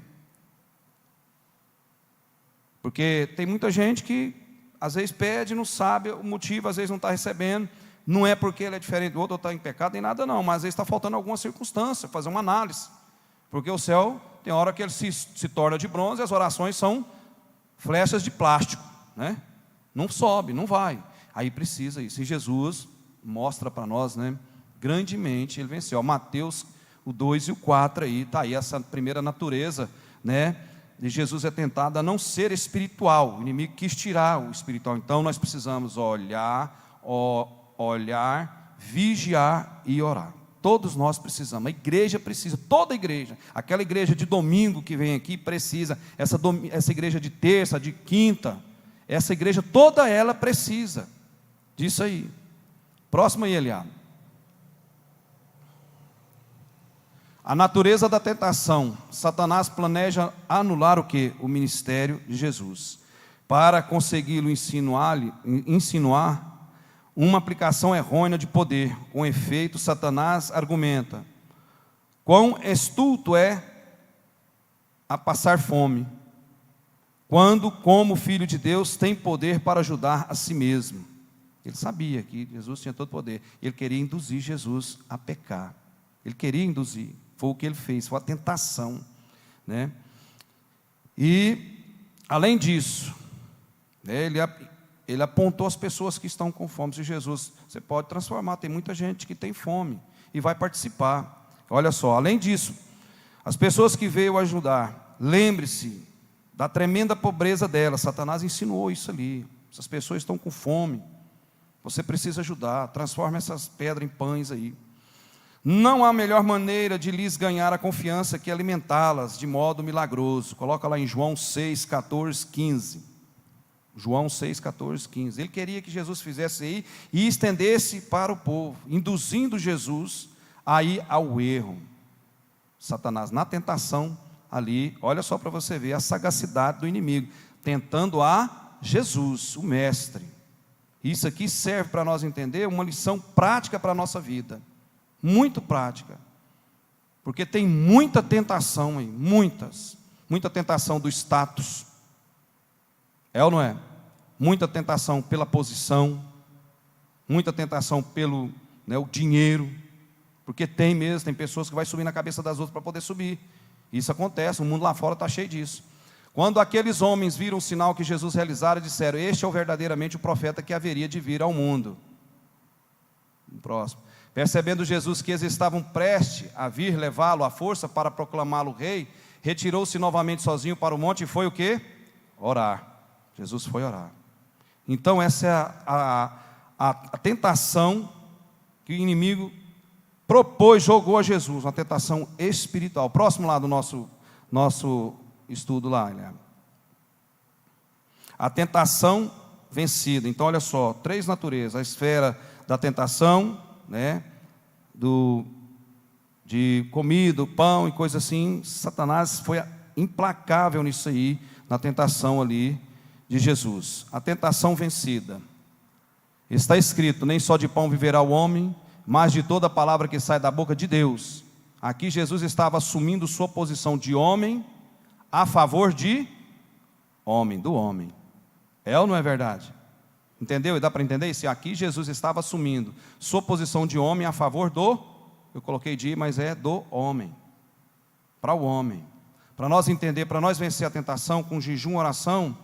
Porque tem muita gente que às vezes pede, não sabe o motivo, às vezes não está recebendo. Não é porque ele é diferente do outro ou está em pecado, nem nada não, mas às vezes está faltando alguma circunstância, fazer uma análise. Porque o céu, tem hora que ele se torna de bronze e as orações são flechas de plástico, né? Não sobe, não vai. Aí precisa isso. E Jesus mostra para nós, né, grandemente, ele venceu. Mateus, o 2 e o 4 aí, está aí essa primeira natureza, né? De Jesus é tentado a não ser espiritual. O inimigo quis tirar o espiritual. Então nós precisamos olhar, vigiar e orar. Todos nós precisamos, a igreja precisa, toda a igreja, aquela igreja de domingo que vem aqui precisa, essa igreja de terça, de quinta, essa igreja toda ela precisa disso aí. Próximo aí, Eliado. A natureza da tentação. Satanás planeja anular o quê? O ministério de Jesus. Para consegui-lo insinuar uma aplicação errônea de poder. Com efeito, Satanás argumenta: quão estulto é a passar fome, quando, como filho de Deus, tem poder para ajudar a si mesmo. Ele sabia que Jesus tinha todo poder. Ele queria induzir Jesus a pecar. Ele queria induzir. Foi o que ele fez, foi a tentação, né? E, além disso, né, ele apontou as pessoas que estão com fome. Se Jesus, você pode transformar, tem muita gente que tem fome e vai participar. Olha só, além disso, as pessoas que veio ajudar, lembre-se da tremenda pobreza delas. Satanás ensinou isso ali. Essas pessoas estão com fome, você precisa ajudar, transforma essas pedras em pães aí. Não há melhor maneira de lhes ganhar a confiança que alimentá-las de modo milagroso. Coloca lá em João 6, 14, 15. João 6, 14, 15. Ele queria que Jesus fizesse aí e estendesse para o povo, induzindo Jesus aí ao erro. Satanás, na tentação ali, olha só para você ver a sagacidade do inimigo, tentando a Jesus, o mestre. Isso aqui serve para nós entender uma lição prática para a nossa vida. Muito prática, porque tem muita tentação aí, muita tentação do status, é ou não é? Muita tentação pela posição, muita tentação pelo, né, o dinheiro, porque tem mesmo, tem pessoas que vai subir na cabeça das outras para poder subir, isso acontece, o mundo lá fora está cheio disso. Quando aqueles homens viram o sinal que Jesus realizara, disseram: este é verdadeiramente o profeta que haveria de vir ao mundo. Próximo. Percebendo Jesus que eles estavam prestes a vir levá-lo à força para proclamá-lo rei, retirou-se novamente sozinho para o monte e foi o quê? Orar. Jesus foi orar. Então essa é a tentação que o inimigo propôs, jogou a Jesus, uma tentação espiritual. Próximo lá do nosso estudo lá, Guilherme. A tentação vencida. Então olha só, 3 naturezas: a esfera da tentação, né, de comida, pão e coisa assim. Satanás foi implacável nisso aí, na tentação ali de Jesus. A tentação vencida. Está escrito: nem só de pão viverá o homem, mas de toda palavra que sai da boca de Deus. Aqui Jesus estava assumindo sua posição de homem a favor de homem, do homem. É ou não é verdade? Entendeu? E dá para entender isso? Aqui Jesus estava assumindo sua posição de homem a favor do, eu coloquei de, mas é do homem, para o homem. Para nós entender, para nós vencer a tentação com jejum e oração,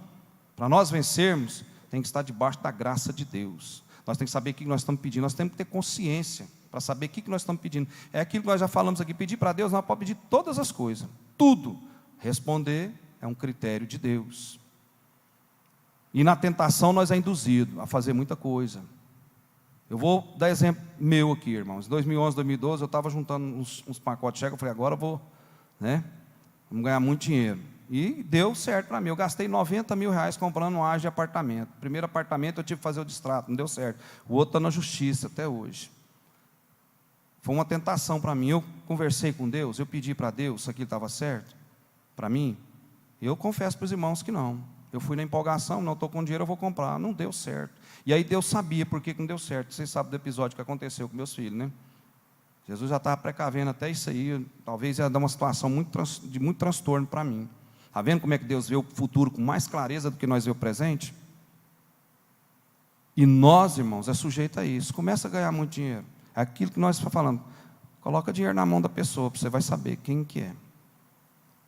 para nós vencermos, tem que estar debaixo da graça de Deus. Nós temos que saber o que nós estamos pedindo, nós temos que ter consciência para saber o que nós estamos pedindo. É aquilo que nós já falamos aqui: pedir para Deus, nós podemos pedir todas as coisas, tudo. Responder é um critério de Deus. E na tentação nós é induzido a fazer muita coisa. Eu vou dar exemplo meu aqui, irmãos. Em 2011, 2012, eu estava juntando uns pacotes de cheque. Eu falei: agora eu vou, né? Vamos ganhar muito dinheiro. E deu certo para mim. Eu gastei 90 mil reais comprando uma área de apartamento. Primeiro apartamento eu tive que fazer o distrato, não deu certo. O outro está na justiça até hoje. Foi uma tentação para mim. Eu conversei com Deus, eu pedi para Deus se aquilo estava certo para mim. Eu confesso para os irmãos que não. Eu fui na empolgação: não estou com dinheiro, eu vou comprar. Não deu certo. E aí Deus sabia por que não deu certo. Vocês sabem do episódio que aconteceu com meus filhos, né? Jesus já estava precavendo até isso aí. Talvez ia dar uma situação de muito transtorno para mim. Está vendo como é que Deus vê o futuro com mais clareza do que nós vemos o presente? E nós, irmãos, é sujeito a isso. Começa a ganhar muito dinheiro. É aquilo que nós estamos falando. Coloca dinheiro na mão da pessoa, você vai saber quem que é.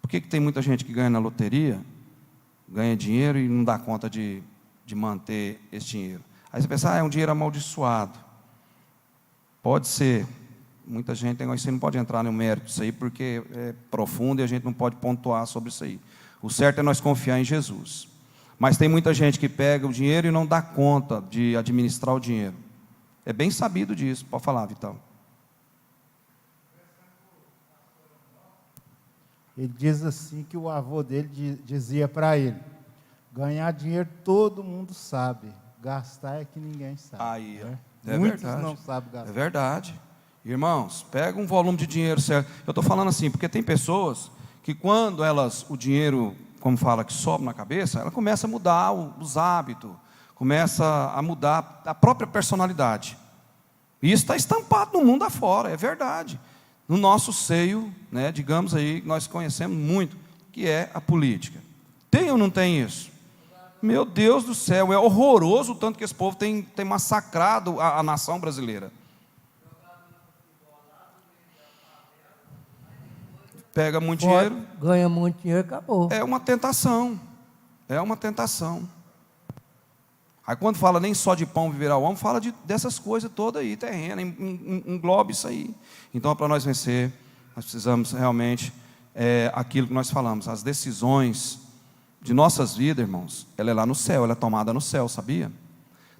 Por que tem muita gente que ganha na loteria, ganha dinheiro e não dá conta de manter esse dinheiro? Aí você pensa: é um dinheiro amaldiçoado. Pode ser. Muita gente, você não pode entrar no mérito disso aí, porque é profundo e a gente não pode pontuar sobre isso aí. O certo é nós confiar em Jesus. Mas tem muita gente que pega o dinheiro e não dá conta de administrar o dinheiro. É bem sabido disso. Pode falar, Vital. Ele diz assim que o avô dele dizia para ele: ganhar dinheiro todo mundo sabe, gastar é que ninguém sabe. Aí, né? É Muitos verdade. não sabem gastar. É verdade. Irmãos, pega um volume de dinheiro certo. Eu estou falando assim, porque tem pessoas que quando o dinheiro, como fala, que sobe na cabeça, ela começa a mudar os hábitos, começa a mudar a própria personalidade. E isso está estampado no mundo afora, é verdade. No nosso seio, né, digamos aí, nós conhecemos muito, que é a política. Tem ou não tem isso? Meu Deus do céu, é horroroso o tanto que esse povo tem massacrado a nação brasileira. Pega muito dinheiro. Ganha muito dinheiro, acabou. É uma tentação. É uma tentação. Aí quando fala nem só de pão viverá o homem, fala dessas coisas todas aí, terrena, engloba isso aí. Então, para nós vencer, nós precisamos realmente, aquilo que nós falamos, as decisões de nossas vidas, irmãos, ela é lá no céu, ela é tomada no céu, sabia?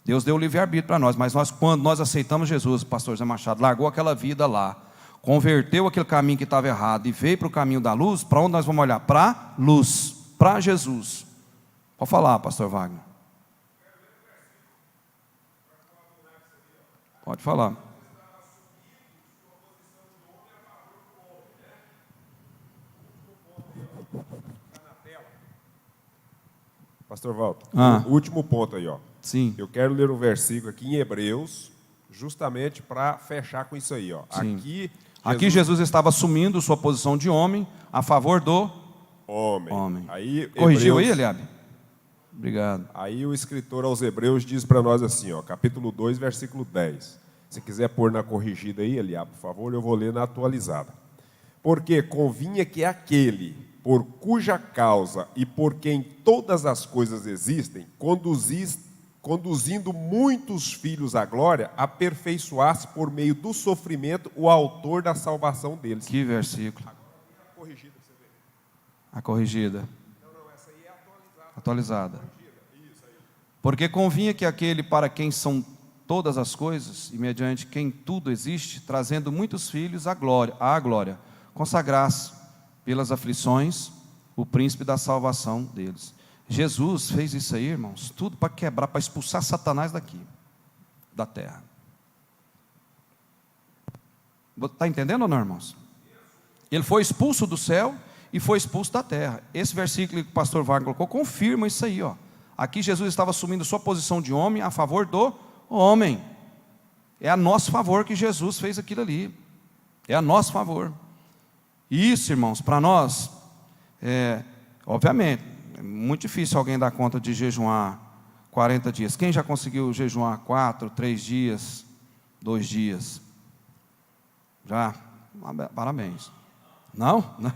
Deus deu o livre-arbítrio para nós, mas quando nós aceitamos Jesus, o pastor Zé Machado largou aquela vida lá, converteu aquele caminho que estava errado e veio para o caminho da luz, para onde nós vamos olhar? Para a luz, para Jesus. Pode falar, pastor Wagner. Pode falar. Pastor Walter, Ah. o último ponto aí, ó. Sim. Eu quero ler um versículo aqui em Hebreus, justamente para fechar com isso aí, ó. Sim. Aqui Jesus estava assumindo sua posição de homem a favor do homem. Aí, Corrigiu aí, Hebreus, Eliabe? Obrigado. Aí o escritor aos Hebreus diz para nós assim, ó, capítulo 2, versículo 10. Se quiser pôr na corrigida aí, Eliabe, por favor, eu vou ler na atualizada. Porque convinha que aquele, por cuja causa e por quem todas as coisas existem, conduzindo muitos filhos à glória, aperfeiçoasse por meio do sofrimento o autor da salvação deles. Que versículo? A corrigida. Essa aí é Atualizada. Porque convinha que aquele para quem são todas as coisas, e mediante quem tudo existe, trazendo muitos filhos à glória, consagrasse pelas aflições o príncipe da salvação deles. Jesus fez isso aí, irmãos, tudo para quebrar, para expulsar Satanás daqui, da terra. Está entendendo ou não, irmãos? Ele foi expulso do céu e foi expulso da terra. Esse versículo que o pastor Wagner colocou confirma isso aí, ó. Aqui Jesus estava assumindo sua posição de homem a favor do homem. É a nosso favor que Jesus fez aquilo ali. É a nosso favor. E isso, irmãos, para nós, obviamente, é muito difícil alguém dar conta de jejuar 40 dias. Quem já conseguiu jejuar 4, 3 dias, 2 dias? Já? Parabéns. Não? Não?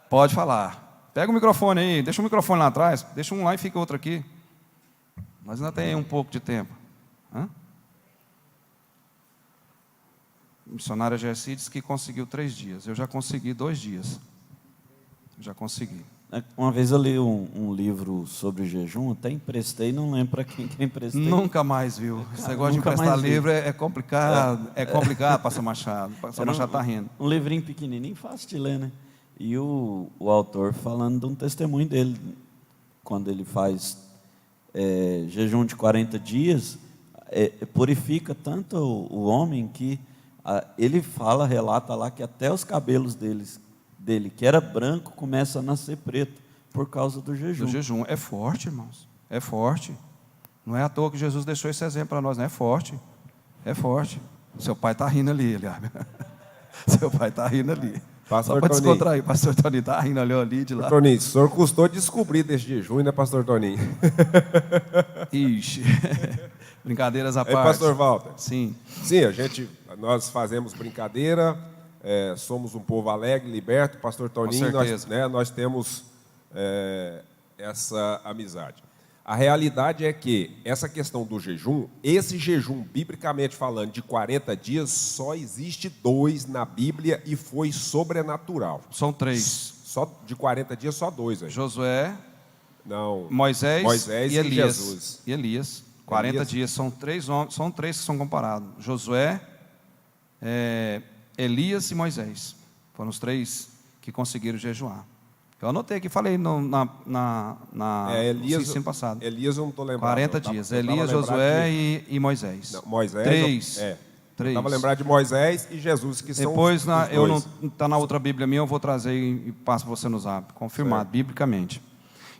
Pode falar. Pega o microfone aí, deixa o microfone lá atrás, deixa um lá e fica outro aqui. Nós ainda tem um pouco de tempo. Hã? O missionário Gersi disse que conseguiu 3 dias. Eu já consegui 2 dias. Já consegui. Uma vez eu li um livro sobre jejum, até emprestei, não lembro para quem que eu emprestei. Nunca mais viu. Esse negócio de nunca emprestar mais vi. livro é complicado. É complicado, pastor Machado. Pastor Machado está rindo. Um livrinho pequenininho, fácil de ler, né? E o autor falando de um testemunho dele, quando ele faz jejum de 40 dias, purifica tanto o homem que ele relata lá que até os cabelos dele, que era branco, começa a nascer preto por causa do jejum. O jejum é forte, irmãos. É forte. Não é à toa que Jesus deixou esse exemplo para nós, não é forte. É forte. Seu pai está rindo ali, Eliabe. Seu pai está rindo ali. Pastor Só para Toninho. descontrair, pastor Toninho está rindo ali de lá. Toninho, o senhor custou descobrir desse jejum, né, pastor Toninho? Ixi. Brincadeiras à Aí, parte. pastor Walter. Sim. Sim, nós fazemos brincadeira, somos um povo alegre, liberto, pastor Toninho, certeza. nós temos essa amizade. A realidade é que essa questão do jejum, esse jejum, biblicamente falando, de 40 dias, só existe 2 na Bíblia e foi sobrenatural. São 3. Só de 40 dias, só 2. Aí. Josué, Não. Moisés e Elias. Jesus. E Elias. 40 Elias. dias, são 3 homens, são 3 que são comparados. Josué, Elias e Moisés. Foram os 3 que conseguiram jejuar. Eu anotei aqui, falei no Elias, ensino passado. Elias eu não estou lembrando. 40 dias. Elias, Josué e Moisés. Não, Moisés. 3. Eu 3. estava lembrado de Moisés e Jesus, que são Depois, os dois. eu não está na outra Bíblia minha, eu vou trazer e passo você no zap. Confirmado, Certo. biblicamente.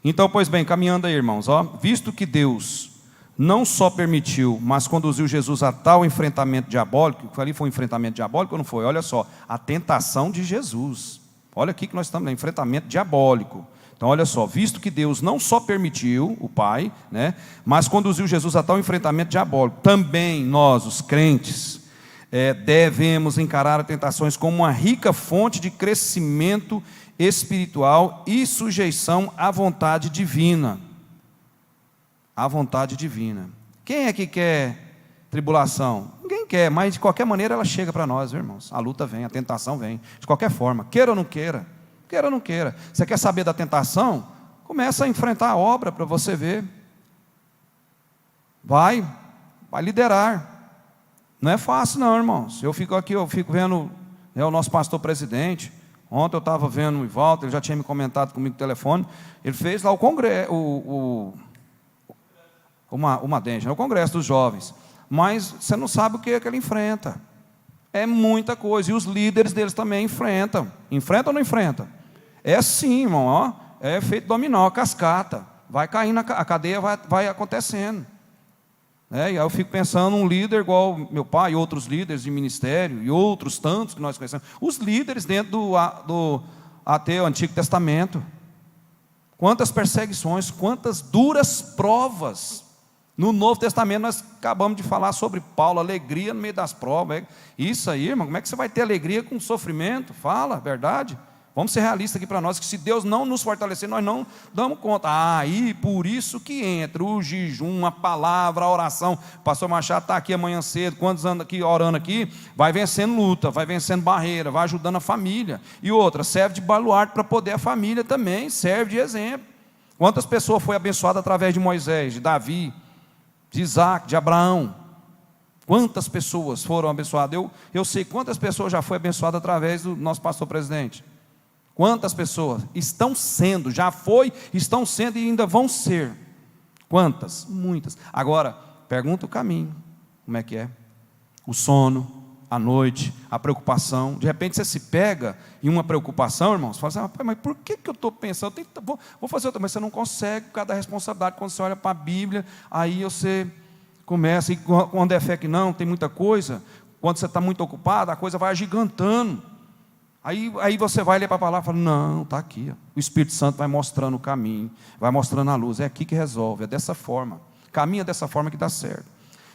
Então, pois bem, caminhando aí, irmãos. Visto que Deus não só permitiu, mas conduziu Jesus a tal enfrentamento diabólico, que ali foi um enfrentamento diabólico ou não foi? Olha só, a tentação de Jesus. Olha aqui que nós estamos, enfrentamento diabólico. Então, olha só, visto que Deus não só permitiu, o Pai, né, mas conduziu Jesus a tal enfrentamento diabólico, também nós, os crentes, devemos encarar as tentações como uma rica fonte de crescimento espiritual e sujeição à vontade divina. À vontade divina. Quem é que quer tribulação? Ninguém quer, mas de qualquer maneira ela chega para nós, irmãos. A luta vem, a tentação vem, de qualquer forma, queira ou não queira. Queira ou não queira. Você quer saber da tentação? Começa a enfrentar a obra para você ver. Vai liderar. Não é fácil não, irmãos. Eu fico vendo o nosso pastor presidente. Ontem eu estava vendo o Ivaldo, ele já tinha me comentado comigo no telefone. Ele fez lá o congresso, o congresso dos jovens. Mas você não sabe o que é que ele enfrenta. É muita coisa. E os líderes deles também enfrentam. Enfrentam ou não enfrentam? É assim, irmão. Ó, é efeito dominó, cascata. Vai caindo, a cadeia vai acontecendo. E aí eu fico pensando, um líder igual meu pai, e outros líderes de ministério, e outros tantos que nós conhecemos. Os líderes dentro do Antigo Testamento. Quantas perseguições, quantas duras provas. No Novo Testamento nós acabamos de falar sobre Paulo, alegria no meio das provas. Isso aí, irmão, como é que você vai ter alegria com sofrimento? Fala, verdade? Vamos ser realistas aqui para nós, que se Deus não nos fortalecer, nós não damos conta. Aí, por isso que entra o jejum, a palavra, a oração. O pastor Machado está aqui amanhã cedo, quantos anos aqui, orando aqui, vai vencendo luta, vai vencendo barreira, vai ajudando a família. E outra, serve de baluarte para poder a família também, serve de exemplo. Quantas pessoas foram abençoadas através de Moisés, de Davi, de Isaac, de Abraão? Quantas pessoas foram abençoadas? Eu sei quantas pessoas já foram abençoadas através do nosso pastor presidente. Quantas pessoas estão sendo, já foi, estão sendo e ainda vão ser? Quantas? Muitas. Agora, pergunta o caminho, como é que é? O sono, a noite, a preocupação. De repente você se pega em uma preocupação, irmãos, você fala assim, mas por que eu estou pensando? Vou fazer outra, mas você não consegue por causa da responsabilidade. Quando você olha para a Bíblia, aí você começa, e quando é fé que não, tem muita coisa, quando você está muito ocupado, a coisa vai agigantando. Aí você vai ler para a palavra e fala, não, está aqui. Ó. O Espírito Santo vai mostrando o caminho, vai mostrando a luz. É aqui que resolve, é dessa forma. Caminha dessa forma que dá certo.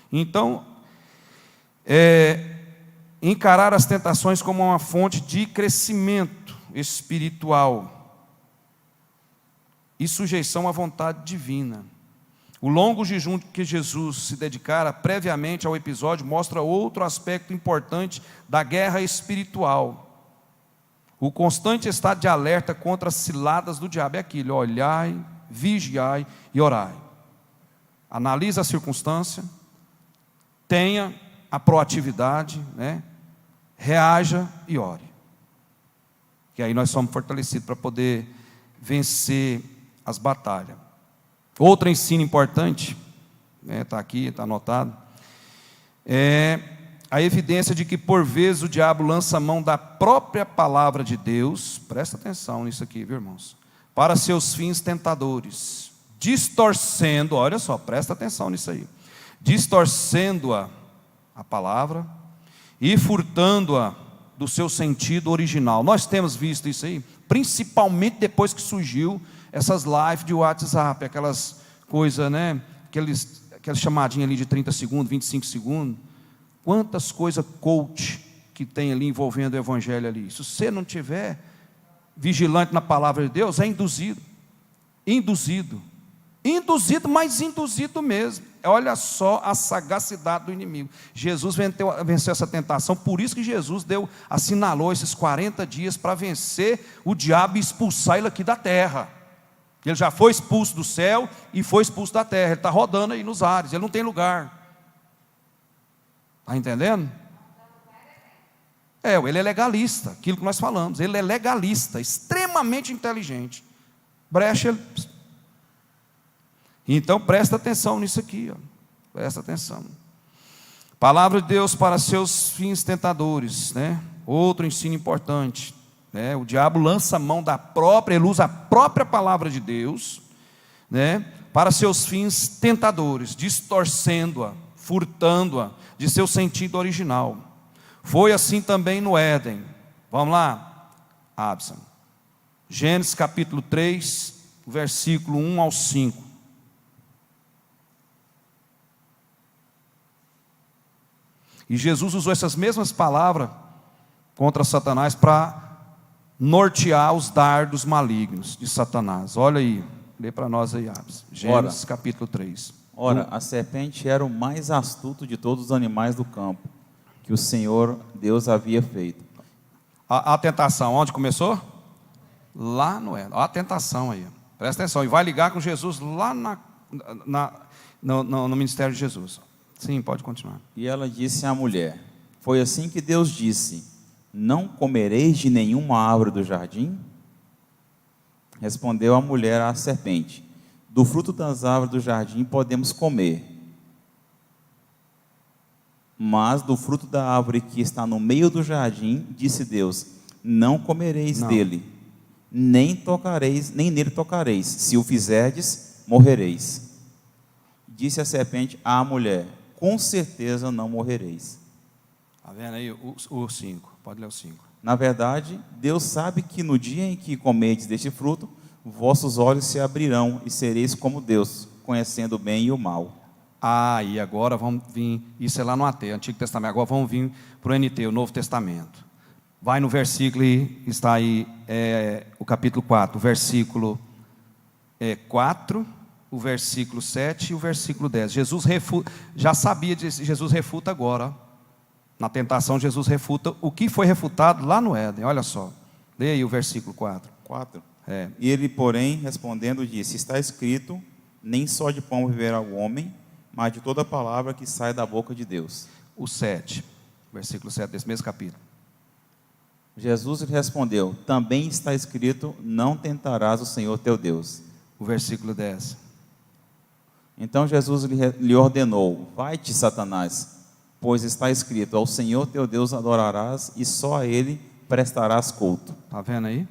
Então, encarar as tentações como uma fonte de crescimento espiritual e sujeição à vontade divina. O longo jejum que Jesus se dedicara previamente ao episódio mostra outro aspecto importante da guerra espiritual. O constante estado de alerta contra as ciladas do diabo é aquilo: olhai, vigiai e orai. Analise a circunstância, tenha a proatividade, reaja e ore. Que aí nós somos fortalecidos para poder vencer as batalhas. Outro ensino importante, está aqui, está anotado, é a evidência de que por vezes o diabo lança mão da própria palavra de Deus, presta atenção nisso aqui, viu, irmãos, para seus fins tentadores, distorcendo, olha só, presta atenção nisso aí, distorcendo-a, a palavra, e furtando-a do seu sentido original. Nós temos visto isso aí, principalmente depois que surgiu essas lives de WhatsApp, aquelas coisas, aquelas chamadinhas ali de 30 segundos, 25 segundos, quantas coisas coach que tem ali envolvendo o evangelho ali. Se você não tiver vigilante na palavra de Deus, é induzido, mas induzido mesmo. Olha só a sagacidade do inimigo. Jesus venceu essa tentação, por isso que Jesus assinalou esses 40 dias para vencer o diabo e expulsar ele aqui da terra. Ele já foi expulso do céu e foi expulso da terra. Ele está rodando aí nos ares, ele não tem lugar. Está entendendo? Ele é legalista, aquilo que nós falamos. Ele é legalista, extremamente inteligente. Brecha, ele... Então presta atenção nisso aqui, presta atenção. Palavra de Deus para seus fins tentadores, Outro ensino importante, o diabo lança mão da própria, ele usa a própria palavra de Deus, para seus fins tentadores, distorcendo-a, furtando-a de seu sentido original. Foi assim também no Éden. Vamos lá, Absalom. Gênesis capítulo 3, versículo 1 ao 5. E Jesus usou essas mesmas palavras contra Satanás para nortear os dardos malignos de Satanás. Olha aí, lê para nós aí, Abs. Gênesis capítulo 3. Ora, a serpente era o mais astuto de todos os animais do campo que o Senhor Deus havia feito. A tentação, onde começou? Lá no Éden. Olha a tentação aí. Presta atenção. E vai ligar com Jesus lá no ministério de Jesus. Sim, pode continuar. E ela disse à mulher: foi assim que Deus disse: não comereis de nenhuma árvore do jardim? Respondeu a mulher à serpente: do fruto das árvores do jardim podemos comer, mas do fruto da árvore que está no meio do jardim, disse Deus: não comereis dele, nem tocareis, nem nele tocareis. Se o fizerdes, morrereis. Disse a serpente à mulher: com certeza não morrereis. Está vendo aí o 5? Pode ler o 5. Na verdade, Deus sabe que no dia em que comerdes deste fruto, vossos olhos se abrirão e sereis como Deus, conhecendo o bem e o mal. Ah, e agora vamos vir, isso é lá no AT, Antigo Testamento, agora vamos vir para o NT, o Novo Testamento. Vai no versículo, está aí o capítulo 4, o versículo 4, o versículo 7 e o versículo 10. Jesus refuta, já sabia disso, Jesus refuta agora, ó. Na tentação Jesus refuta o que foi refutado lá no Éden, olha só, leia aí o versículo 4. 4. E ele, porém, respondendo, disse: está escrito, nem só de pão viverá o homem, mas de toda palavra que sai da boca de Deus. O 7, versículo 7 desse mesmo capítulo. Jesus lhe respondeu: também está escrito, não tentarás o Senhor teu Deus. O versículo 10. Então Jesus lhe ordenou: vai-te, Satanás, pois está escrito, ao Senhor teu Deus adorarás e só a Ele prestarás culto. Está vendo aí?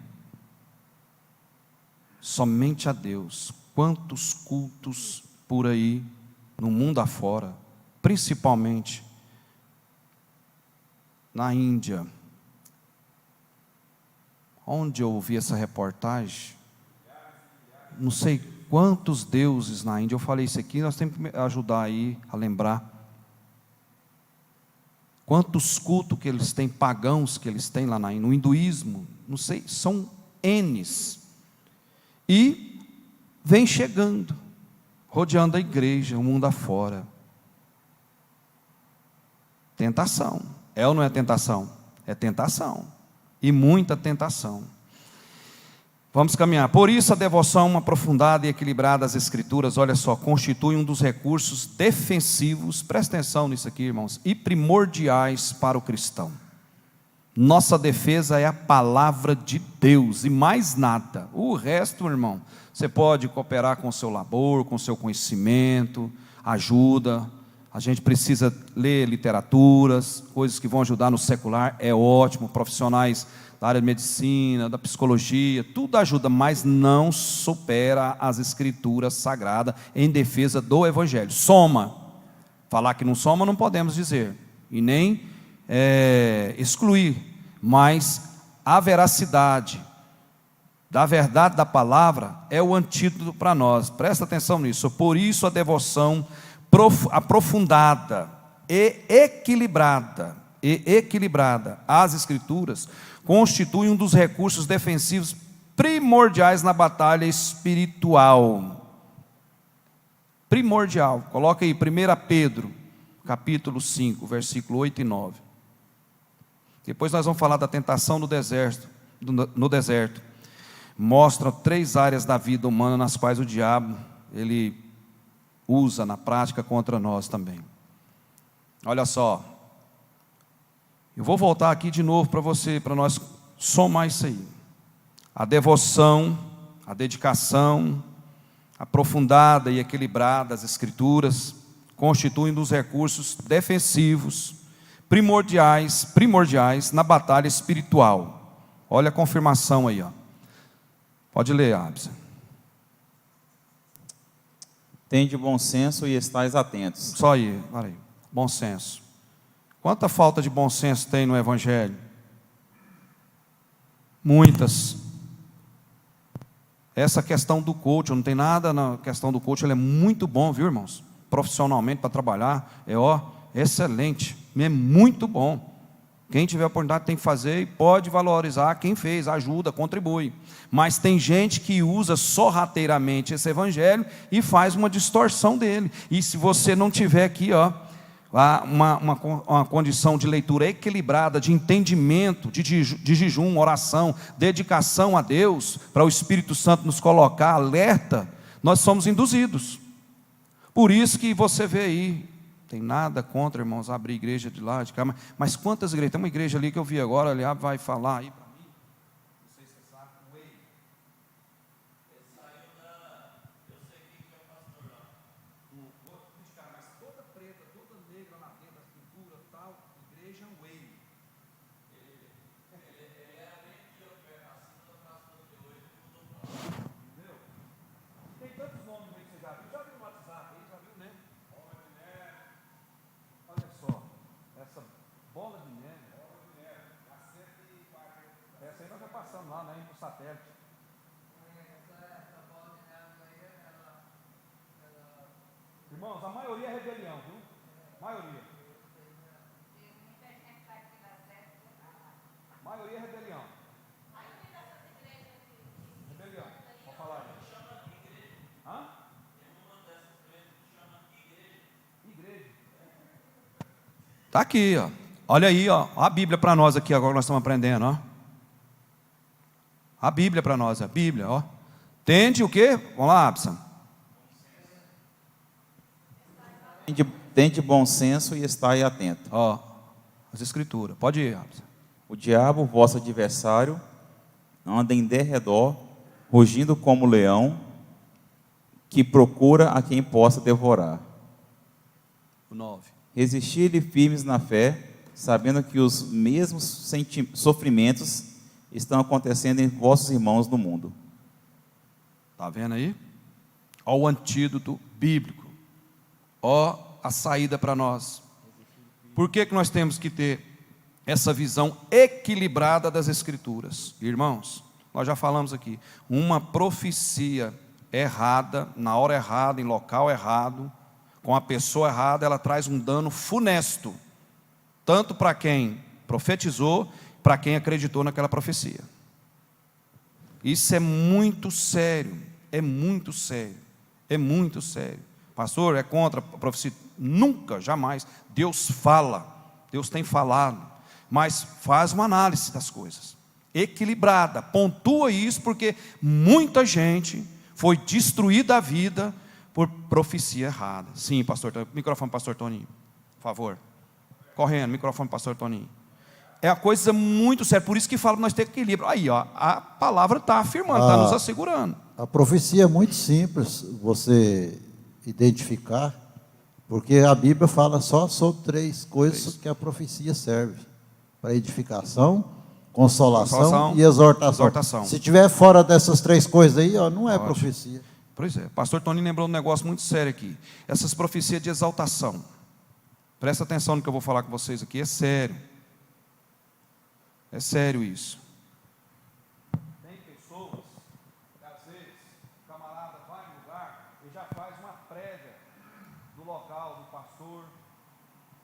Somente a Deus. Quantos cultos por aí, no mundo afora, principalmente na Índia. Onde eu ouvi essa reportagem, não sei quantos deuses na Índia. Eu falei isso aqui, nós temos que ajudar aí a lembrar. Quantos cultos que eles têm, pagãos que eles têm lá na Índia, no hinduísmo, não sei, são N's. E vem chegando, rodeando a igreja, o mundo afora. Tentação. É ou não é tentação? É tentação. E muita tentação. Vamos caminhar. Por isso a devoção aprofundada e equilibrada às Escrituras, olha só, constitui um dos recursos defensivos, presta atenção nisso aqui, irmãos, e primordiais para o cristão. Nossa defesa é a palavra de Deus e mais nada. O resto, irmão, você pode cooperar com o seu labor, com o seu conhecimento, ajuda. A gente precisa ler literaturas, coisas que vão ajudar no secular, é ótimo, profissionais da área de medicina, da psicologia, tudo ajuda, mas não supera as Escrituras sagradas em defesa do Evangelho. Soma. Falar que não soma não podemos dizer, e nem excluir, mas a veracidade da verdade da palavra é o antídoto para nós. Presta atenção nisso. Por isso a devoção aprofundada e equilibrada às Escrituras constitui um dos recursos defensivos primordiais na batalha espiritual. Primordial. Coloca aí 1 Pedro, capítulo 5, versículo 8 e 9. Depois nós vamos falar da tentação no deserto. Mostra 3 áreas da vida humana nas quais o diabo, ele usa na prática contra nós também. Olha só, eu vou voltar aqui de novo para nós somar isso aí. A devoção, a dedicação aprofundada e equilibrada às Escrituras constituem um dos recursos defensivos primordiais na batalha espiritual. Olha a confirmação aí, ó. Pode ler, Absa. Tende bom senso e estais atentos. Só aí, olha aí, bom senso. Quanta falta de bom senso tem no Evangelho? Muitas. Essa questão do coach, não tem nada na questão do coach, ele é muito bom, viu, irmãos? Profissionalmente para trabalhar, excelente, é muito bom. Quem tiver oportunidade tem que fazer e pode valorizar quem fez, ajuda, contribui. Mas tem gente que usa sorrateiramente esse evangelho e faz uma distorção dele. E se você não tiver aqui, uma condição de leitura equilibrada, de entendimento, de jejum, oração, dedicação a Deus, para o Espírito Santo nos colocar alerta, nós somos induzidos. Por isso que você vê aí, tem nada contra, irmãos, abrir igreja de lá, de cá, mas quantas igrejas? Tem uma igreja ali que eu vi agora, ali vai falar aí para mim, não sei se você sabe, o Way. Ele saiu eu sei quem que é o pastor lá. Vou criticar, mas toda preta, toda negra lá dentro, das pinturas e tal, igreja Way. Ele era bem aqui, eu tiver nascido, eu faço 98, ele mudou para lá. Entendeu? Tem tantos nomes aí que você já viu no WhatsApp aí, já viu, né? Olha só, essa bola de neve, essa aí nós já passamos lá, né, no satélite. Irmãos, a maioria é rebelião, viu? Maioria. Maioria é rebelião. Rebelião, pode falar aí. Hã? Igreja. Está aqui, ó. Olha aí, ó. A Bíblia para nós aqui agora, nós estamos aprendendo, ó. A Bíblia para nós, a Bíblia, ó. Tende o quê? Vamos lá, Absa. Tende bom senso e estai atento. Ó, as escrituras. Pode ir, Absa. O diabo, vosso adversário, anda em derredor, rugindo como leão, que procura a quem possa devorar. O 9. Resistir-lhe firmes na fé, sabendo que os mesmos sofrimentos estão acontecendo em vossos irmãos no mundo. Está vendo aí? Ó o antídoto bíblico. Ó a saída para nós. Por que nós temos que ter essa visão equilibrada das Escrituras? Irmãos, nós já falamos aqui, uma profecia errada, na hora errada, em local errado, com a pessoa errada, ela traz um dano funesto, tanto para quem profetizou, para quem acreditou naquela profecia. Isso é muito sério, é muito sério, é muito sério. Pastor, é contra a profecia? Nunca, jamais. Deus fala, Deus tem falado, mas faz uma análise das coisas, equilibrada, pontua isso, porque muita gente foi destruída a vida por profecia errada. Sim, pastor, microfone, pastor Toninho, por favor. Correndo, microfone, pastor Toninho. É uma coisa muito séria, por isso que fala que nós temos equilíbrio. Aí, ó, a palavra está afirmando, está nos assegurando. A profecia é muito simples você identificar, porque a Bíblia fala só sobre 3 coisas que a profecia serve: para edificação, consolação e exortação. Se tiver fora dessas 3 coisas aí, ó, não é profecia. Pois é, pastor Toninho lembrou um negócio muito sério aqui. Essas profecias de exaltação. Presta atenção no que eu vou falar com vocês aqui, é sério. É sério isso. Tem pessoas que às vezes o camarada vai no lugar e já faz uma prévia do local, do pastor,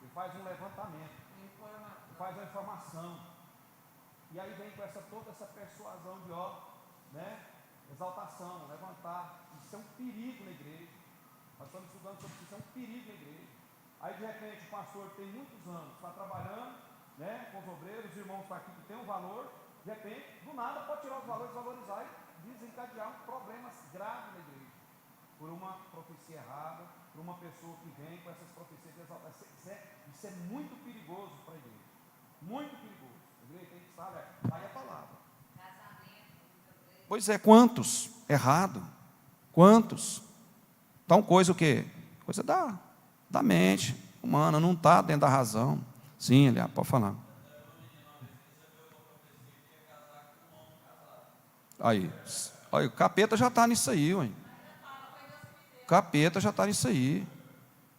e faz um levantamento, faz uma informação. E aí vem com toda essa persuasão de exaltação, levantar. Isso é um perigo na igreja. Nós estamos estudando sobre isso, é um perigo na igreja. Aí de repente o pastor tem muitos anos, está trabalhando, com os obreiros, os irmãos estão aqui que tem um valor, de repente, do nada pode tirar os valores, valorizar e desencadear problemas graves na igreja, por uma profecia errada, por uma pessoa que vem com essas profecias de exaltação. Isso é muito perigoso para a igreja, muito perigoso. A igreja tem que estar alerta. Aí a palavra. Pois é, quantos? Errado. Quantos? Então, coisa o quê? Coisa da mente humana, não está dentro da razão. Sim, aliás, pode falar. Aí, olha, o capeta já está nisso aí, ué. O capeta já está nisso aí.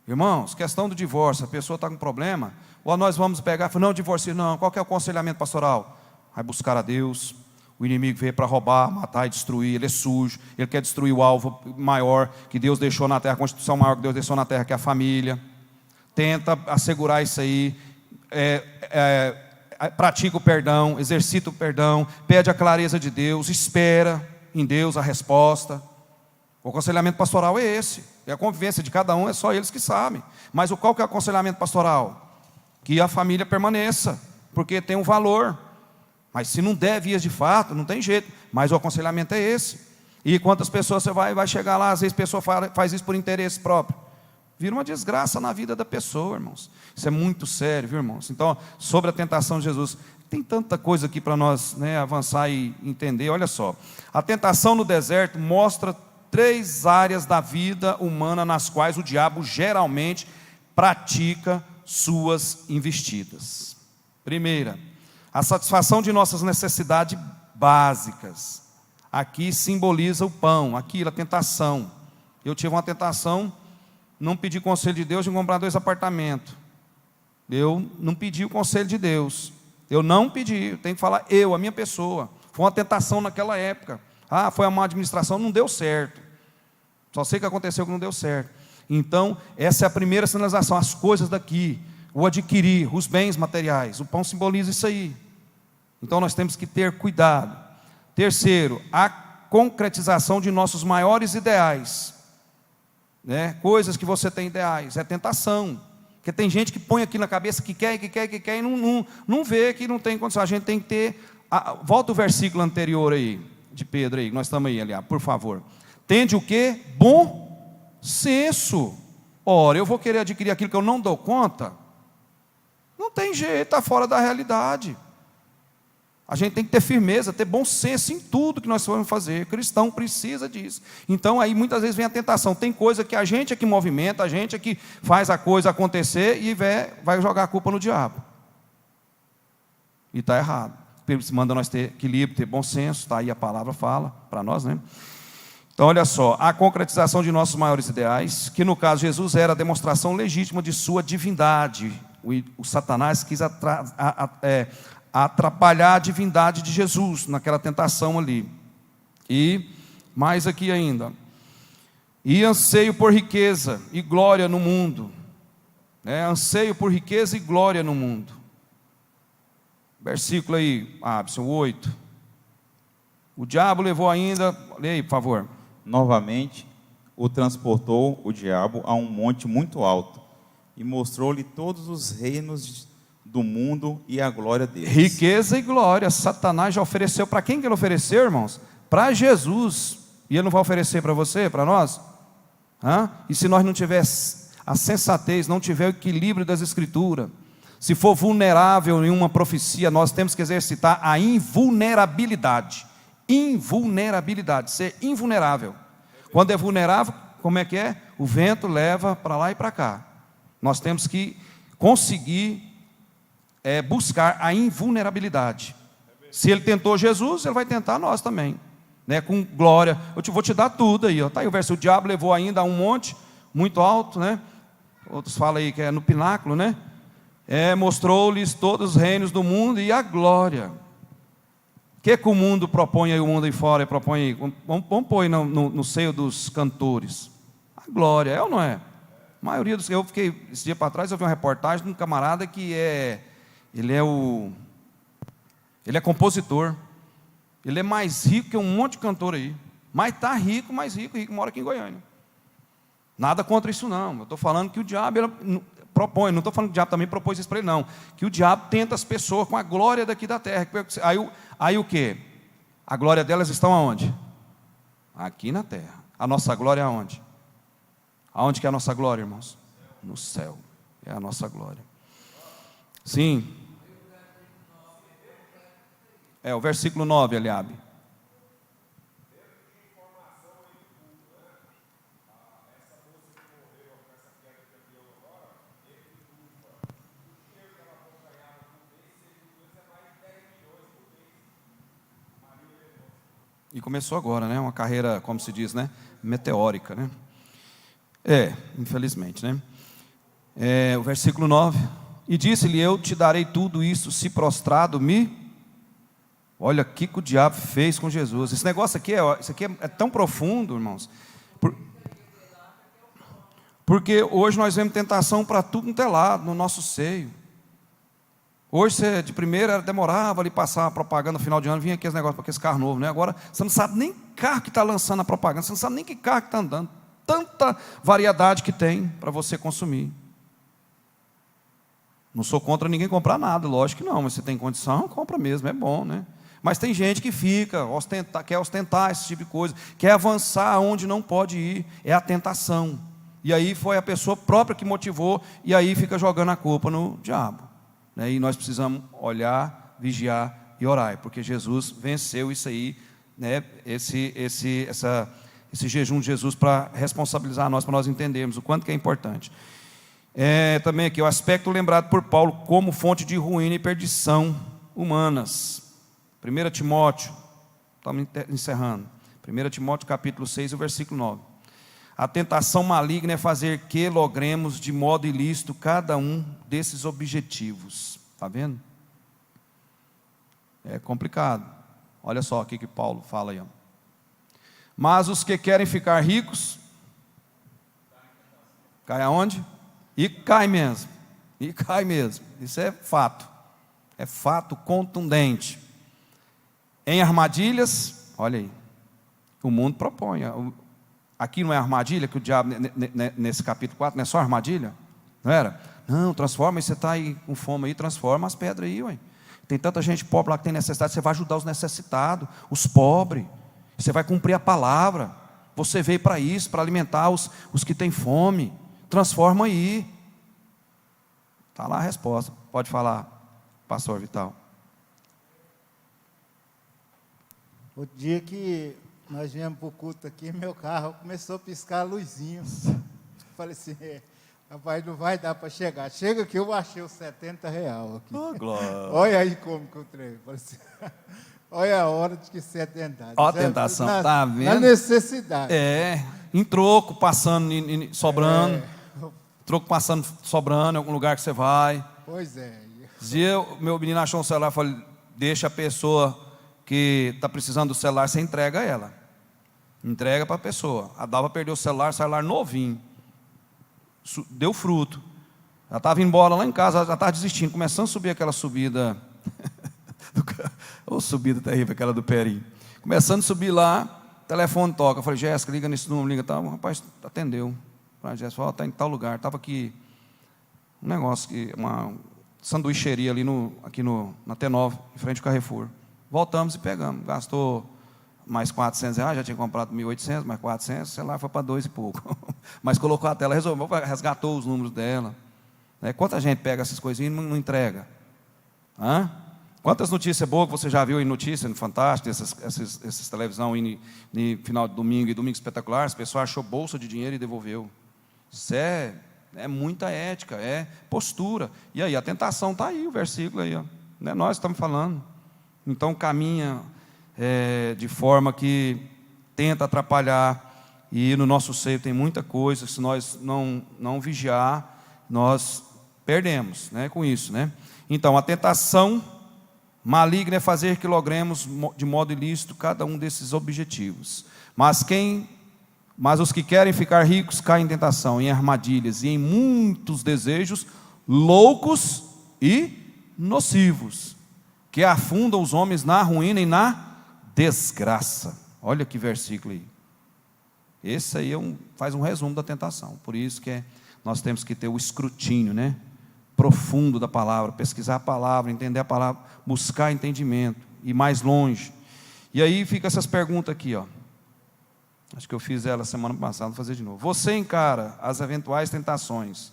Irmãos, questão do divórcio, a pessoa está com problema, ou nós vamos pegar e falar, não, divorcie, não, qual que é o aconselhamento pastoral? Vai buscar a Deus, O inimigo veio para roubar, matar e destruir. Ele é sujo. Ele quer destruir o alvo maior que Deus deixou na terra, a constituição maior que Deus deixou na terra, que é a família. Tenta assegurar isso aí. Pratica o perdão, exercita o perdão, pede a clareza de Deus, espera em Deus a resposta. O aconselhamento pastoral é esse. E a convivência de cada um é só eles que sabem. Mas qual que é o aconselhamento pastoral? Que a família permaneça, porque tem um valor. Mas se não der vias de fato, não tem jeito. Mas o aconselhamento é esse. E quantas pessoas você vai chegar lá, às vezes a pessoa faz isso por interesse próprio. Vira uma desgraça na vida da pessoa, irmãos. Isso é muito sério, viu, irmãos? Então, sobre a tentação de Jesus, tem tanta coisa aqui para nós, né, avançar e entender. Olha só, a tentação no deserto mostra 3 áreas da vida humana nas quais o diabo geralmente pratica suas investidas. Primeira, a satisfação de nossas necessidades básicas. Aqui simboliza o pão, aqui a tentação. Eu tive uma tentação, não pedi conselho de Deus de comprar 2 apartamentos. Eu não pedi o conselho de Deus. Eu não pedi, eu tenho que falar a minha pessoa. Foi uma tentação naquela época. Foi a má administração, não deu certo. Só sei que aconteceu que não deu certo. Então, essa é a primeira sinalização, as coisas daqui, o adquirir, os bens materiais. O pão simboliza isso aí. Então, nós temos que ter cuidado. Terceiro, a concretização de nossos maiores ideais. Né? Coisas que você tem ideais, é tentação. Porque tem gente que põe aqui na cabeça que quer e não vê que não tem condição. A gente tem que ter... volta o versículo anterior aí, de Pedro aí, nós estamos aí, aliás, por favor. Tende o quê? Bom senso. Ora, eu vou querer adquirir aquilo que eu não dou conta? Não tem jeito, está fora da realidade. A gente tem que ter firmeza, ter bom senso em tudo que nós formos fazer. O cristão precisa disso. Então, aí muitas vezes vem a tentação. Tem coisa que a gente é que movimenta, a gente é que faz a coisa acontecer e vai jogar a culpa no diabo. E está errado. Ele manda nós ter equilíbrio, ter bom senso. Está aí a palavra fala para nós, né? Então, olha só. A concretização de nossos maiores ideais, que no caso Jesus era a demonstração legítima de sua divindade. O Satanás quis atrapalhar a divindade de Jesus naquela tentação ali. E mais aqui ainda, e anseio por riqueza e glória no mundo, né? Anseio por riqueza e glória no mundo. Versículo aí, Abson, 8. O diabo levou ainda, leia aí, por favor. Novamente, o transportou o diabo a um monte muito alto e mostrou-lhe todos os reinos do mundo e a glória deles. Riqueza e glória. Satanás já ofereceu. Para quem que ele ofereceu, irmãos? Para Jesus. E ele não vai oferecer para você, para nós? E se nós não tivermos a sensatez, não tiver o equilíbrio das escrituras, se for vulnerável em uma profecia, nós temos que exercitar a invulnerabilidade. Invulnerabilidade, ser invulnerável. Quando é vulnerável, como é que é? O vento leva para lá e para cá. Nós temos que conseguir buscar a invulnerabilidade. Se ele tentou Jesus, ele vai tentar nós também, né? Com glória. Eu vou te dar tudo aí, ó. Tá aí o verso. O diabo levou ainda a um monte muito alto, né? Outros falam aí que é no pináculo, né? Mostrou-lhes todos os reinos do mundo e a glória. O que o mundo propõe aí, o mundo aí fora propõe aí? Vamos pôr aí no seio dos cantores. A glória, é ou não é? A maioria dos... Eu fiquei, esse dia para trás, eu vi uma reportagem de um camarada que ele é compositor. Ele é mais rico que um monte de cantor aí. Mas está rico, mais rico, mora aqui em Goiânia. Nada contra isso não. Eu estou falando que o diabo propõe, não estou falando que o diabo também propôs isso para ele não. Que o diabo tenta as pessoas com a glória daqui da terra. Aí o quê? A glória delas estão aonde? Aqui na terra. A nossa glória é aonde? Aonde que é a nossa glória, irmãos? No céu. É a nossa glória. Sim. O versículo 9, Eliabe. E começou agora, né? Uma carreira, como se diz, né? Meteórica, né? Infelizmente, né? O versículo 9. E disse-lhe: eu te darei tudo isso, se prostrado me Olha o que o diabo fez com Jesus. Esse negócio aqui é tão profundo, irmãos. Porque hoje nós vemos tentação para tudo no telado, no nosso seio. Hoje, você, de primeira, demorava ali passar a propaganda no final de ano, vinha aqui esse negócio, porque esse carro novo, né? Agora, você não sabe nem carro que está lançando a propaganda, você não sabe nem que carro que está andando. Tanta variedade que tem para você consumir. Não sou contra ninguém comprar nada, lógico que não, mas se tem condição, compra mesmo, é bom, né? Mas tem gente que fica, quer ostentar esse tipo de coisa, quer avançar onde não pode ir, é a tentação. E aí foi a pessoa própria que motivou, e aí fica jogando a culpa no diabo. E nós precisamos olhar, vigiar e orar, porque Jesus venceu isso aí, né? esse jejum de Jesus para responsabilizar nós, para nós entendermos o quanto que é importante. Também aqui o aspecto lembrado por Paulo como fonte de ruína e perdição humanas. 1 Timóteo, estamos encerrando, 1 Timóteo capítulo 6, o versículo 9. A tentação maligna é fazer que logremos de modo ilícito cada um desses objetivos. Está vendo? É complicado. Olha só o que Paulo fala aí. Mas os que querem ficar ricos, cai aonde? E cai mesmo. E cai mesmo. Isso é fato. É fato contundente. Em armadilhas, olha aí. O mundo propõe. Aqui não é armadilha que o diabo, nesse capítulo 4, não é só armadilha? Não era? Não, transforma, você está aí com fome aí, transforma as pedras aí, ué. Tem tanta gente pobre lá que tem necessidade, você vai ajudar os necessitados, os pobres, você vai cumprir a palavra, você veio para isso, para alimentar os que têm fome, transforma aí. Está lá a resposta, pode falar, pastor Vital. O dia que nós viemos para o culto aqui, meu carro começou a piscar a luzinha. Falei assim, rapaz, não vai dar para chegar. Chega que eu achei os R$70 aqui. Oh, glória. Olha aí como que eu treino. Falei assim, olha a hora de que você é tentado. Olha a tentação, está vendo? Na necessidade. Em troco, passando, sobrando. Troco passando, sobrando em algum lugar que você vai. Pois é. Dizia, meu menino achou um celular, falei, deixa a pessoa que está precisando do celular, você entrega a ela. Entrega para a pessoa. A Dalva perdeu o celular novinho. Deu fruto. Ela estava embora lá em casa, ela estava desistindo, começando a subir aquela subida. Ou subida terrível, aquela do Peri. Começando a subir lá, o telefone toca. Eu falei, Jéssica, liga nesse número, liga. Tá, o rapaz atendeu. A Jéssica falou, está em tal lugar. Estava aqui, um negócio, uma sanduicheria ali na T9, em frente ao Carrefour. Voltamos e pegamos. Gastou mais R$400, já tinha comprado 1.800, mais 400, o celular foi para 2 e pouco. Mas colocou a tela, resolveu, resgatou os números dela. Quanta gente pega essas coisinhas e não entrega? Quantas notícias boas que você já viu em notícias, no Fantástico, essas televisão no final de domingo e domingo espetacular, as pessoas achou bolsa de dinheiro e devolveu. Isso é muita ética, é postura. E aí, a tentação está aí, o versículo aí, ó. Não é nós que estamos falando. Então, caminha de forma que tenta atrapalhar, e no nosso seio tem muita coisa, se nós não vigiar, nós perdemos, com isso, Então, a tentação maligna é fazer que logremos de modo ilícito cada um desses objetivos. Mas os que querem ficar ricos caem em tentação, em armadilhas e em muitos desejos loucos e nocivos, que afundam os homens na ruína e na desgraça. Olha que versículo aí. Esse aí faz um resumo da tentação. Por isso que nós temos que ter o escrutínio, profundo da palavra, pesquisar a palavra, entender a palavra, buscar entendimento, ir mais longe. E aí fica essas perguntas aqui, ó. Acho que eu fiz ela semana passada, vou fazer de novo. Você encara as eventuais tentações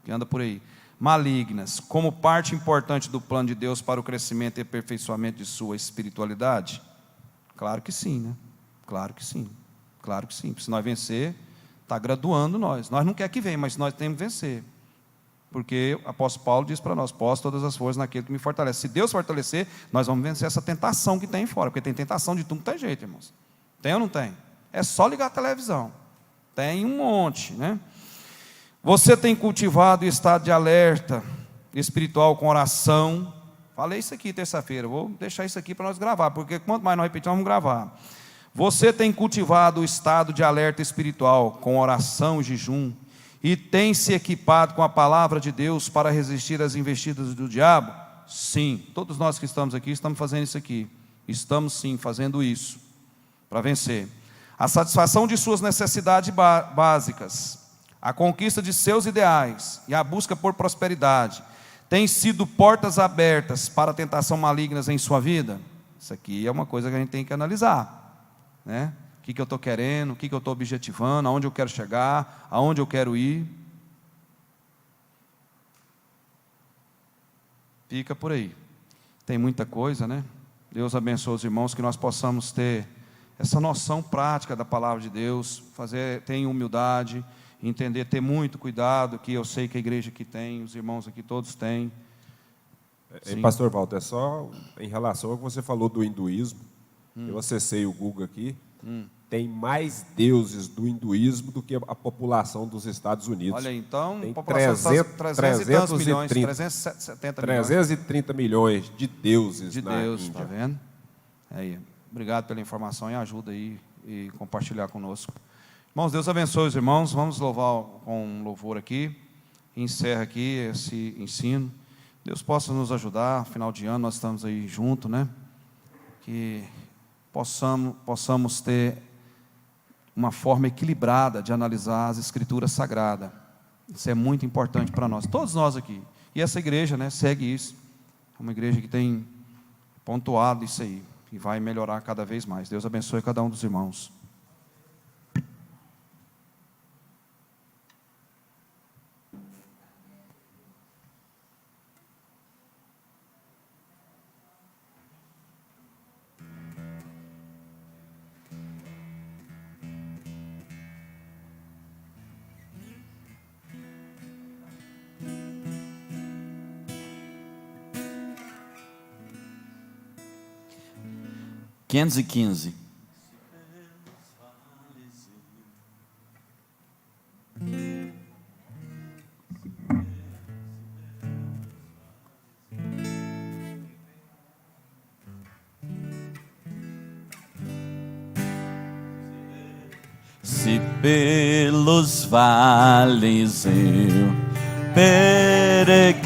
que anda por aí, malignas, como parte importante do plano de Deus para o crescimento e aperfeiçoamento de sua espiritualidade? Claro que sim, Claro que sim. Claro que sim. Se nós vencer, está graduando nós. Nós não queremos que venha, mas nós temos que vencer. Porque o apóstolo Paulo diz para nós, posso todas as forças naquele que me fortalece. Se Deus fortalecer, nós vamos vencer essa tentação que tem fora. Porque tem tentação de tudo, não tem jeito, irmãos. Tem ou não tem? É só ligar a televisão. Tem um monte, Você tem cultivado o estado de alerta espiritual com oração, Falei isso aqui terça-feira, vou deixar isso aqui para nós gravar, porque quanto mais nós repetimos, vamos gravar. Você tem cultivado o estado de alerta espiritual com oração e jejum, e tem se equipado com a palavra de Deus para resistir às investidas do diabo? Sim, todos nós que estamos aqui estamos fazendo isso aqui. Estamos sim fazendo isso para vencer. A satisfação de suas necessidades básicas, a conquista de seus ideais e a busca por prosperidade têm sido portas abertas para tentação malignas em sua vida? Isso aqui é uma coisa que a gente tem que analisar, né? O que eu estou querendo, o que eu estou objetivando, aonde eu quero chegar, aonde eu quero ir. Fica por aí. Tem muita coisa, né? Deus abençoe os irmãos, que nós possamos ter essa noção prática da palavra de Deus, ter humildade, entender, ter muito cuidado, que eu sei que a igreja aqui tem, os irmãos aqui todos têm. Pastor Walter, é só em relação ao que você falou do hinduísmo, eu acessei o Google aqui, tem mais deuses do hinduísmo do que a população dos Estados Unidos. Olha, então, tem a população dos Estados 300 milhões, 370 milhões. 330 milhões de deuses de na Deus, Índia. está vendo? Aí, obrigado pela informação e ajuda aí e compartilhar conosco. Irmãos, Deus abençoe os irmãos. Vamos louvar com um louvor aqui. Encerra aqui esse ensino. Deus possa nos ajudar. Final de ano nós estamos aí juntos, né? Que possamos ter uma forma equilibrada de analisar as Escrituras Sagradas. Isso é muito importante para nós, todos nós aqui. E essa igreja, né, segue isso. É uma igreja que tem pontuado isso aí e vai melhorar cada vez mais. Deus abençoe cada um dos irmãos. Quinhentos e 15. Se pelos vales eu, peregrino,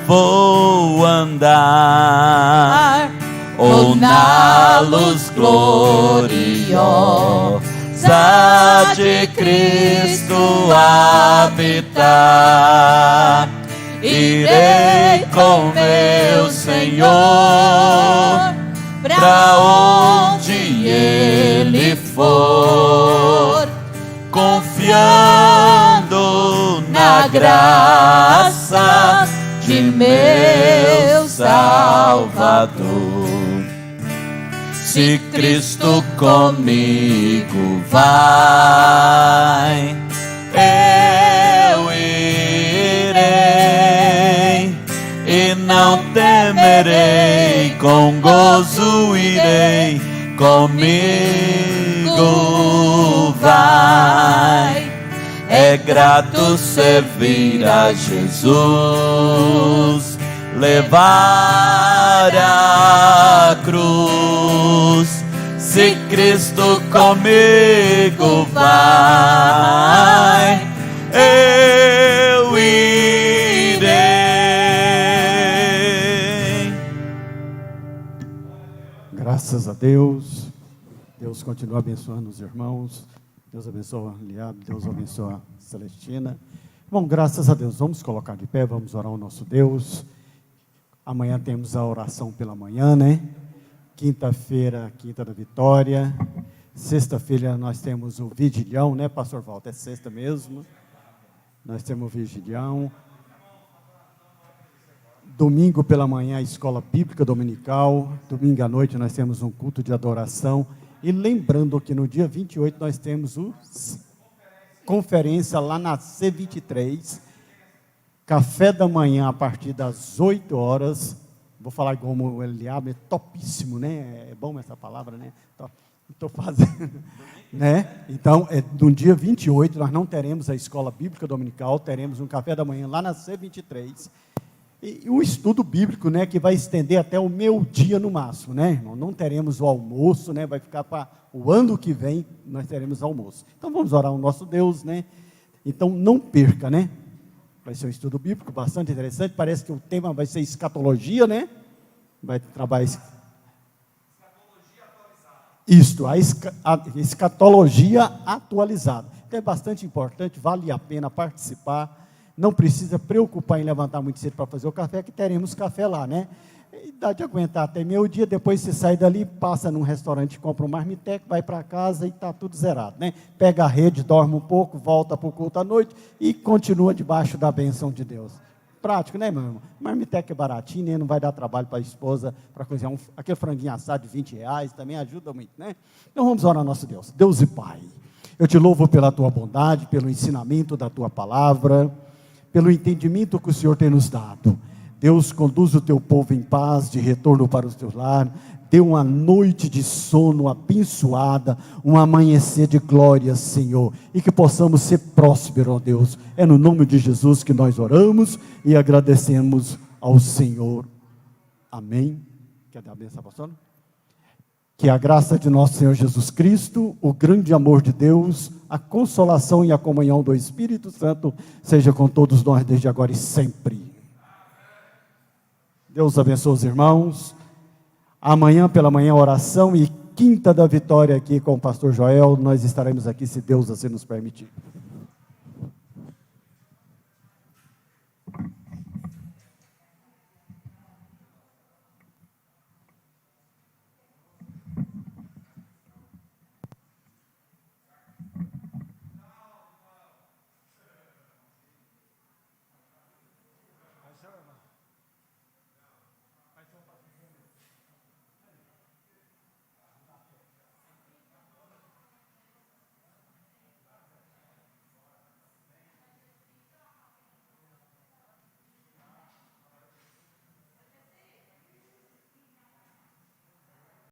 vou andar, ou na luz gloriosa de Cristo habitar, irei com meu Senhor pra onde Ele for, confiando na graça de meu Salvador. Se Cristo comigo vai, eu irei, e não temerei, com gozo irei, comigo vai. É grato servir a Jesus, levar a cruz. Se Cristo comigo vai, eu irei. Graças a Deus. Deus continua abençoando os irmãos. Deus abençoa a Liab, Deus abençoa a Celestina. Bom, graças a Deus. Vamos colocar de pé, vamos orar ao nosso Deus. Amanhã temos a oração pela manhã, né? Quinta-feira, Quinta da Vitória. Sexta-feira nós temos o Vigilhão, né, Pastor Walter? É sexta mesmo. Nós temos o Vigilhão. Domingo pela manhã, a Escola Bíblica Dominical. Domingo à noite nós temos um culto de adoração. E lembrando que no dia 28 nós temos a conferência lá na C23. Café da manhã a partir das 8 horas. Vou falar como o Eliab, é topíssimo, né? É bom essa palavra, né? Estou fazendo, né? Então, no dia 28, nós não teremos a Escola Bíblica Dominical, teremos um café da manhã lá na C23. E um estudo bíblico, né, que vai estender até o meio-dia no máximo, né, irmão? Não teremos o almoço, né? Vai ficar para o ano que vem, nós teremos almoço. Então vamos orar ao nosso Deus, né? Então não perca, né? Vai ser um estudo bíblico bastante interessante. Parece que o tema vai ser escatologia, né? Vai trabalhar escatologia atualizada. A escatologia atualizada. Então é bastante importante, vale a pena participar. Não precisa preocupar em levantar muito cedo para fazer o café, que teremos café lá, né? E dá de aguentar até meio-dia, depois você sai dali, passa num restaurante, compra um marmitex, vai para casa e está tudo zerado, né? Pega a rede, dorme um pouco, volta para o culto à noite e continua debaixo da bênção de Deus. Prático, né, meu irmão? Marmitex é baratinho, né? Não vai dar trabalho para a esposa, para cozinhar aquele franguinho assado de R$20, também ajuda muito, né? Então vamos orar ao nosso Deus. Deus e Pai, eu te louvo pela tua bondade, pelo ensinamento da tua palavra, pelo entendimento que o Senhor tem nos dado. Deus, conduz o teu povo em paz, de retorno para o teu lar, dê uma noite de sono abençoada, um amanhecer de glória, Senhor, e que possamos ser prósperos, ó Deus. É no nome de Jesus que nós oramos e agradecemos ao Senhor. Amém. Quer dar a bênção, pastor? Que a graça de nosso Senhor Jesus Cristo, o grande amor de Deus, a consolação e a comunhão do Espírito Santo seja com todos nós desde agora e sempre. Deus abençoe os irmãos. Amanhã pela manhã oração e quinta da vitória aqui com o pastor Joel. Nós estaremos aqui se Deus assim nos permitir.